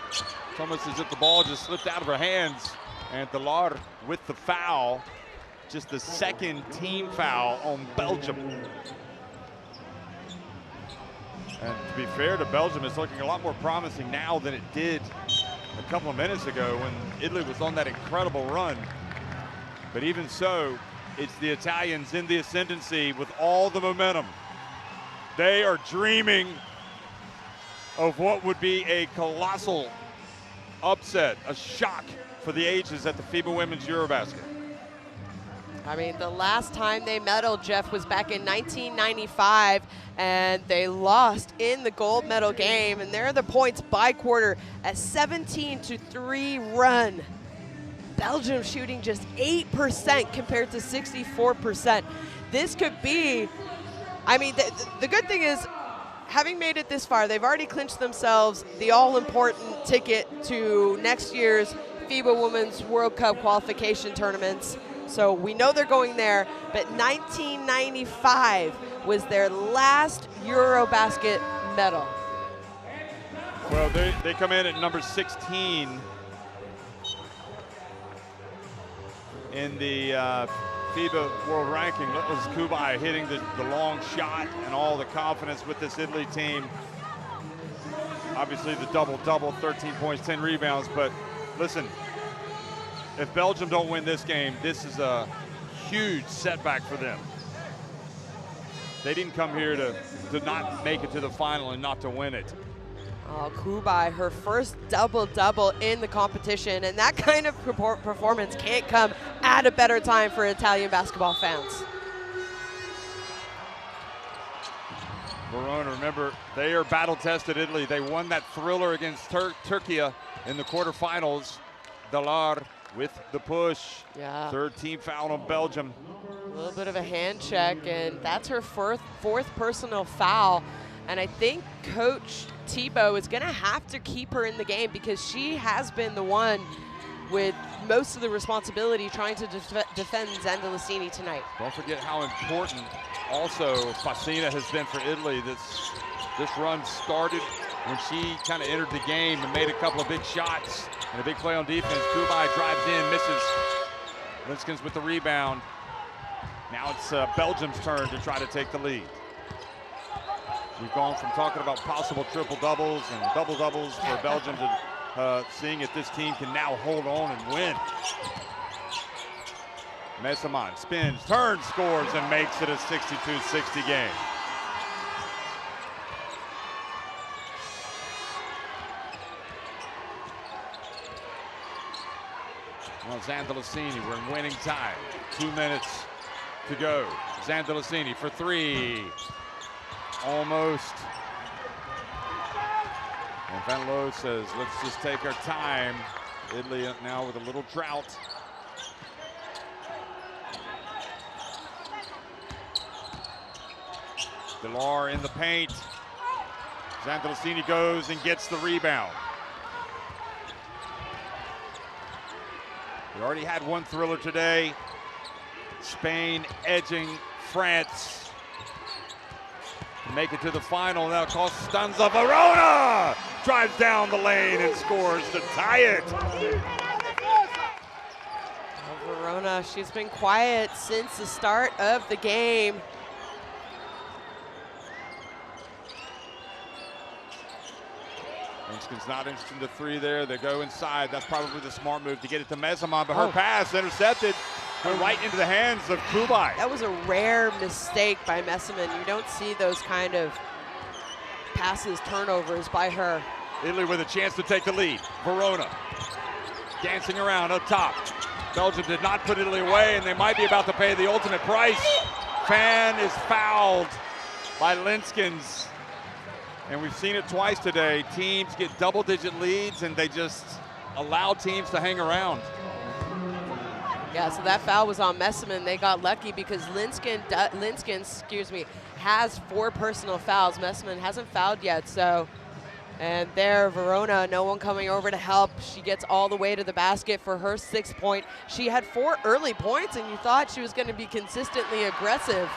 Speaker 2: It's almost as if the ball just slipped out of her hands. And Delar with the foul. Just the second team foul on Belgium. And to be fair to Belgium, it's looking a lot more promising now than it did a couple of minutes ago when Italy was on that incredible run. But even so, it's the Italians in the ascendancy with all the momentum. They are dreaming of what would be a colossal upset, a shock for the ages at the FIBA Women's EuroBasket.
Speaker 3: I mean, the last time they medaled, Jeff, was back in 1995, and they lost in the gold medal game, and there are the points by quarter, a 17-3 run. Belgium shooting just 8% compared to 64%. This could be, I mean, the good thing is, having made it this far, they've already clinched themselves the all-important ticket to next year's FIBA Women's World Cup qualification tournaments. So we know they're going there, but 1995 was their last EuroBasket medal.
Speaker 2: Well, they come in at number 16 in the FIBA World Ranking. That was Kubai hitting the long shot and all the confidence with this Italy team. Obviously the double-double, 13 points, 10 rebounds, but listen, if Belgium don't win this game, this is a huge setback for them. They didn't come here to not make it to the final and not to win it.
Speaker 3: Oh, Kubai, her first double-double in the competition, and that kind of performance can't come at a better time for Italian basketball fans.
Speaker 2: Verona, remember, they are battle-tested Italy. They won that thriller against Turkey in the quarterfinals. Delar with the push.
Speaker 3: Yeah.
Speaker 2: Third team foul on Belgium.
Speaker 3: A little bit of a hand check, and that's her fourth personal foul. And I think Coach Thibault is going to have to keep her in the game because she has been the one with most of the responsibility trying to defend Zandalicini tonight.
Speaker 2: Don't forget how important also Fassina has been for Italy. This run started when she kind of entered the game and made a couple of big shots and a big play on defense. Kubai drives in, misses. Linskens with the rebound. Now it's Belgium's turn to try to take the lead. We've gone from talking about possible triple-doubles and double-doubles for Belgium to seeing if this team can now hold on and win. Mesaman spins, turns, scores, and makes it a 62-60 game. Well, Zandalicini, we're in winning time. 2 minutes to go. Zandalicini for three. Almost. And Van Loo says, let's just take our time. Italy now with a little drought. Delar in the paint. Zandalicini goes and gets the rebound. We already had one thriller today. Spain edging France to make it to the final. Now Costanza Verona drives down the lane and scores to tie it.
Speaker 3: Verona, she's been quiet since the start of the game.
Speaker 2: Linskens not interested in the three there. They go inside. That's probably the smart move to get it to Mesaman, but her pass intercepted right into the hands of Kubai.
Speaker 3: That was a rare mistake by Mesaman. You don't see those kind of passes, turnovers by her.
Speaker 2: Italy with a chance to take the lead. Verona dancing around up top. Belgium did not put Italy away, and they might be about to pay the ultimate price. Fan is fouled by Linskens. And we've seen it twice today. Teams get double-digit leads, and they just allow teams to hang around.
Speaker 3: Yeah, so that foul was on Messiman. They got lucky because Linskens, has 4 personal fouls. Messiman hasn't fouled yet, so. And there, Verona, no one coming over to help. She gets all the way to the basket for her 6th point. She had 4 early points, and you thought she was going to be consistently aggressive.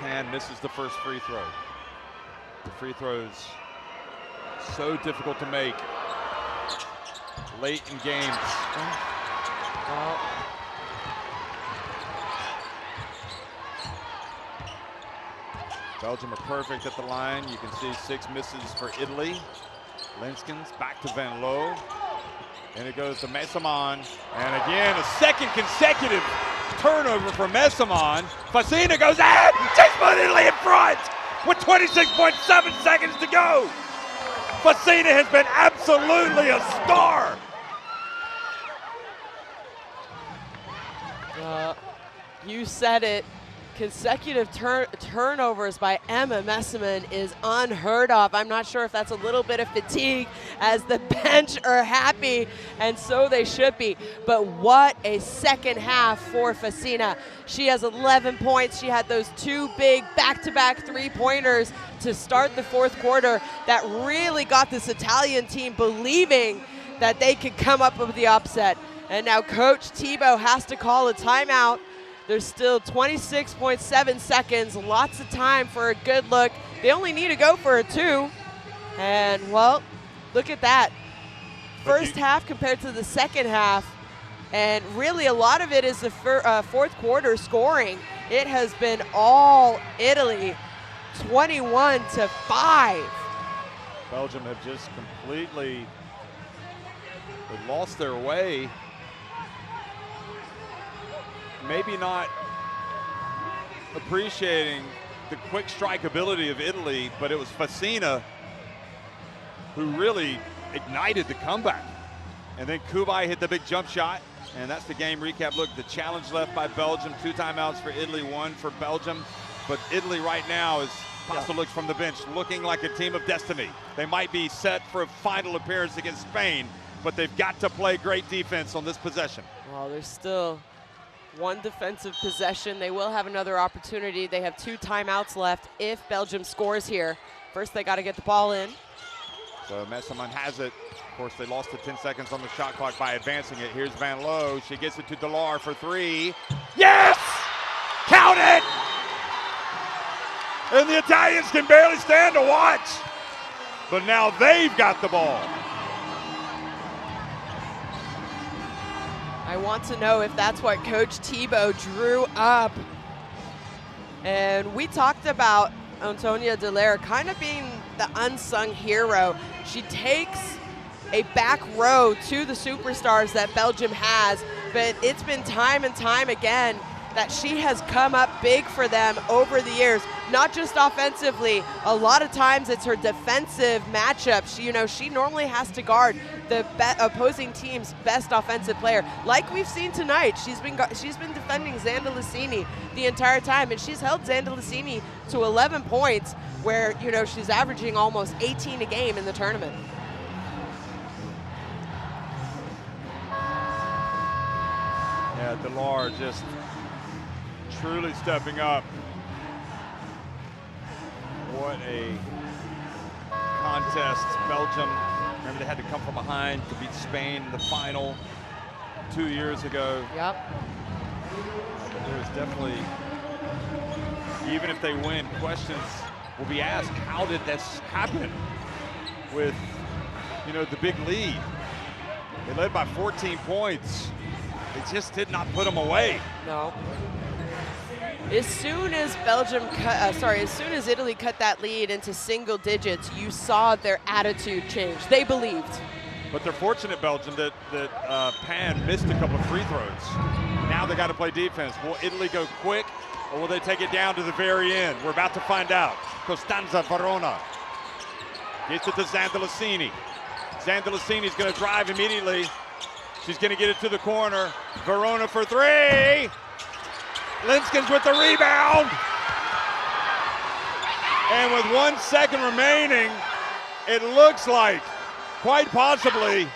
Speaker 2: Pan misses the first free throw. The free throws so difficult to make late in games.
Speaker 3: Well,
Speaker 2: Belgium are perfect at the line. You can see 6 misses for Italy. Linskens back to Van Loo. And it goes to Messaman. And again, a second consecutive turnover for Messaman. Fasina goes in. She's put Italy in front with 26.7 seconds to go. Fasina has been absolutely a star.
Speaker 3: You said it. Consecutive turnovers by Emma Messiman is unheard of. I'm not sure if that's a little bit of fatigue, as the bench are happy, and so they should be. But what a second half for Fasina. She has 11 points. She had those 2 big back-to-back 3-pointers to start the 4th quarter that really got this Italian team believing that they could come up with the upset. And now Coach Thibault has to call a timeout. There's still 26.7 seconds, lots of time for a good look. They only need to go for a 2. And, well, look at that. First half compared to the second half. And really a lot of it is the 4th quarter scoring. It has been all Italy, 21-5.
Speaker 2: Belgium have just completely lost their way. Maybe not appreciating the quick strike ability of Italy, but it was Fasina who really ignited the comeback. And then Kubai hit the big jump shot, and that's the game recap. Look, the challenge left by Belgium, 2 timeouts for Italy, 1 for Belgium. But Italy right now, as Pasta looks from the bench, looking like a team of destiny. They might be set for a final appearance against Spain, but they've got to play great defense on this possession.
Speaker 3: Well, there's still 1 defensive possession. They will have another opportunity. They have 2 timeouts left if Belgium scores here. First, they got to get the ball in.
Speaker 2: So Messaman has it. Of course, they lost the 10 seconds on the shot clock by advancing it. Here's Van Loo. She gets it to Delar for 3. Yes! Count it! And the Italians can barely stand to watch. But now they've got the ball.
Speaker 3: I want to know if that's what Coach Thibault drew up. And we talked about Antonia Delar kind of being the unsung hero. She takes a back row to the superstars that Belgium has, but it's been time and time again that she has come up big for them over the years, not just offensively. A lot of times it's her defensive matchups. She normally has to guard the opposing team's best offensive player. Like we've seen tonight, she's been defending Xanda Lacini the entire time, and she's held Xanda Lacini to 11 points, where she's averaging almost 18 a game in the tournament.
Speaker 2: Yeah, Delar just truly stepping up. What a contest. Belgium, remember, they had to come from behind to beat Spain in the final 2 years ago.
Speaker 3: Yep.
Speaker 2: There's definitely, even if they win, questions will be asked. How did this happen with, the big lead? They led by 14 points. They just did not put them away.
Speaker 3: No. As soon as Italy cut that lead into single digits, you saw their attitude change. They believed.
Speaker 2: But they're fortunate, Belgium, that Pan missed a couple of free throws. Now they got to play defense. Will Italy go quick, or will they take it down to the very end? We're about to find out. Costanza Verona gets it to Xanda Lacini. Zandalicini's going to drive immediately. She's going to get it to the corner. Verona for three. Linskens with the rebound. And with 1 second remaining, it looks like, quite possibly,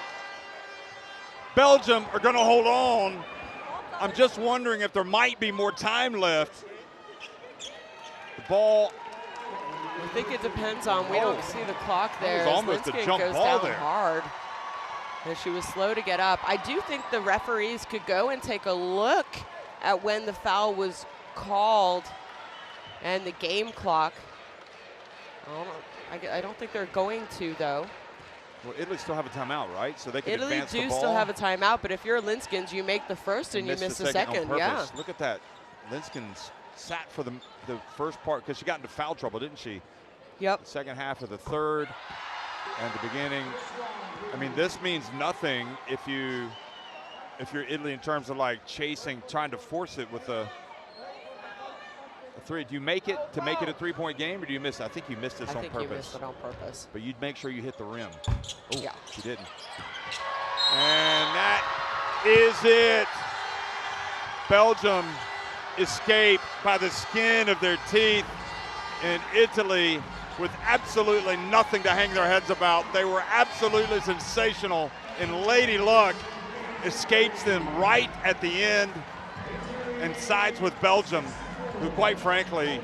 Speaker 2: Belgium are going to hold on. I'm just wondering if there might be more time left. The ball.
Speaker 3: I think it depends on, we don't see the clock there.
Speaker 2: That was almost a jump
Speaker 3: goes
Speaker 2: ball
Speaker 3: down
Speaker 2: there.
Speaker 3: Hard. And she was slow to get up. I do think the referees could go and take a look at when the foul was called and the game clock. I don't think they're going to, though.
Speaker 2: Well, Italy still have a timeout, right? So they can
Speaker 3: Italy
Speaker 2: advance the ball.
Speaker 3: do still have a timeout, but if you're Linskens, you make the first and you miss the second. Yeah.
Speaker 2: Look at that. Linskens sat for the first part because she got into foul trouble, didn't she?
Speaker 3: Yep.
Speaker 2: The second half of the third and the beginning. I mean, this means nothing if you're Italy in terms of like chasing, trying to force it with a three. Do you make it to make it a 3-point game, or do you miss it? I think you missed this on purpose. I think you missed it on purpose. But you'd make sure you hit the rim. Oh, yeah. She didn't. And that is it. Belgium escaped by the skin of their teeth, and Italy, with absolutely nothing to hang their heads about, they were absolutely sensational, and Lady Luck escapes them right at the end and sides with Belgium, who quite frankly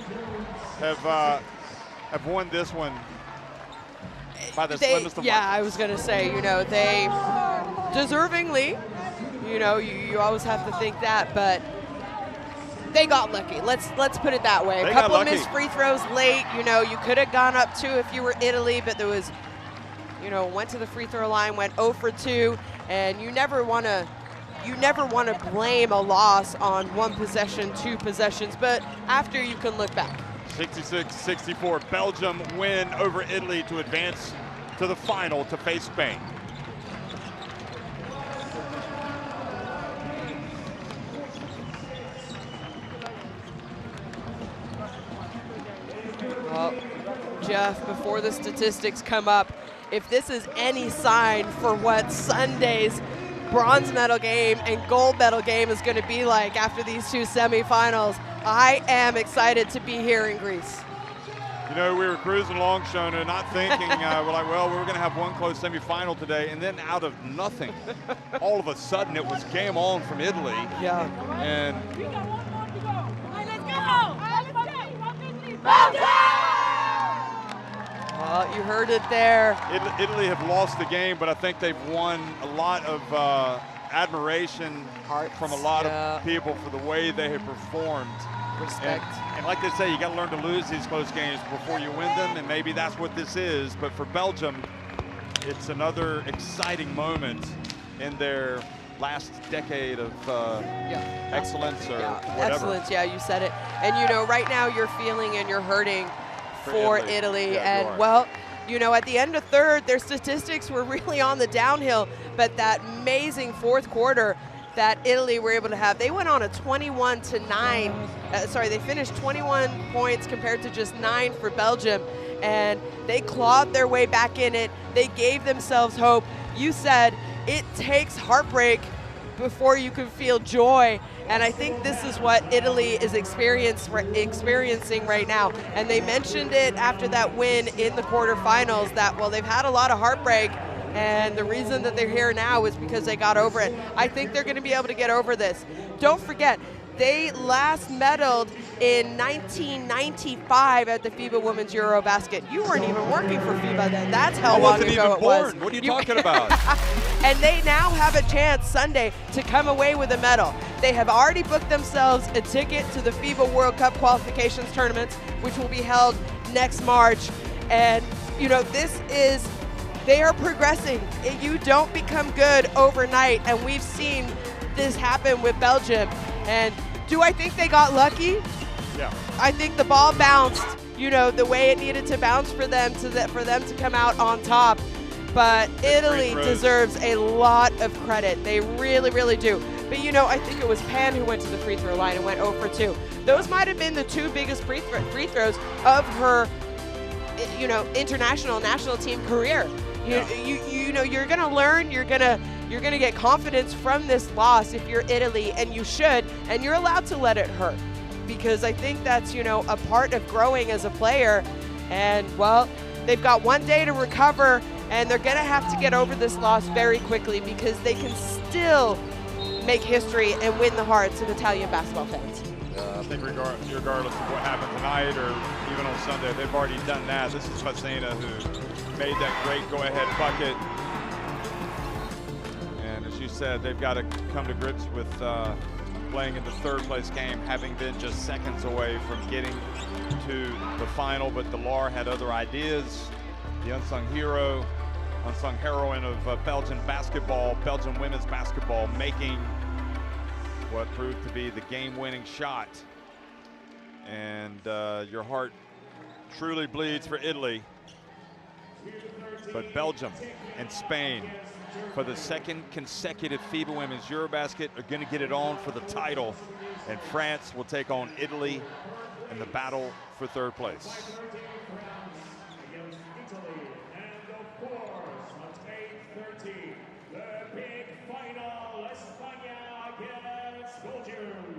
Speaker 2: have won this one by the slimmest of margins.
Speaker 3: I was going to say, they deservingly, you always have to think that, but they got lucky. Let's put it that way. A couple of missed free throws late. You could have gone up 2 if you were Italy, but there was, went to the free throw line, went 0 for 2, and you never want to blame a loss on 1 possession, 2 possessions, but after you can look back.
Speaker 2: 66-64, Belgium win over Italy to advance to the final to face Spain.
Speaker 3: Well, Jeff, before the statistics come up, if this is any sign for what Sunday's bronze medal game and gold medal game is going to be like after these 2 semifinals, I am excited to be here in Greece.
Speaker 2: We were cruising along, Shona, not thinking, we're like, well, we're going to have 1 close semifinal today, and then out of nothing, all of a sudden it was game on from Italy.
Speaker 3: Yeah.
Speaker 2: And
Speaker 13: We got 1 more to go. All right, let's go.
Speaker 3: Belgium! Well, you heard it there.
Speaker 2: Italy have lost the game, but I think they've won a lot of admiration from a lot of people for the way they have performed.
Speaker 3: Respect.
Speaker 2: And like they say, you got to learn to lose these close games before you win them, and maybe that's what this is. But for Belgium, it's another exciting moment in their last decade of excellence or whatever.
Speaker 3: Excellence, you said it. And right now you're feeling and you're hurting for Italy. And at the end of third, their statistics were really on the downhill, but that amazing fourth quarter that Italy were able to have, they went on a 21-9. They finished 21 points compared to just 9 for Belgium, and they clawed their way back in it. They gave themselves hope. You said it takes heartbreak before you can feel joy, and I think this is what Italy is experiencing right now. And they mentioned it after that win in the quarterfinals that, they've had a lot of heartbreak, and the reason that they're here now is because they got over it. I think they're going to be able to get over this. Don't forget, they last medaled in 1995 at the FIBA Women's EuroBasket. You weren't even working for FIBA then. That's how long ago it was.
Speaker 2: What are you talking about?
Speaker 3: And they now have a chance Sunday to come away with a medal. They have already booked themselves a ticket to the FIBA World Cup qualifications tournaments, which will be held next March. And, they are progressing. You don't become good overnight, and we've seen this happen with Belgium. And do I think they got lucky?
Speaker 2: Yeah.
Speaker 3: I think the ball bounced, the way it needed to bounce for them to come out on top. But Italy deserves a lot of credit. They really, really do. But I think it was Pan who went to the free throw line and went 0 for 2. Those might have been the 2 biggest free throws of her, international national team career. You know, you're gonna learn, you're gonna get confidence from this loss if you're Italy, and you should, and you're allowed to let it hurt, because I think that's, you know, a part of growing as a player. And well, they've got 1 day to recover, and they're gonna have to get over this loss very quickly, because they can still make history and win the hearts of Italian basketball fans.
Speaker 2: I think regardless of what happened tonight or even on Sunday, they've already done that. This is Fassina who made that great go-ahead bucket. And as you said, they've got to come to grips with playing in the third-place game, having been just seconds away from getting to the final. But Delar had other ideas. The unsung hero, unsung heroine of Belgian basketball, Belgian women's basketball, making what proved to be the game-winning shot. And your heart truly bleeds for Italy. But Belgium and Spain, for the second consecutive FIBA Women's EuroBasket, are going to get it on for the title. And France will take on Italy in the battle for third place.
Speaker 4: Against Italy, and of course, at 8:30, the big final, España against Belgium.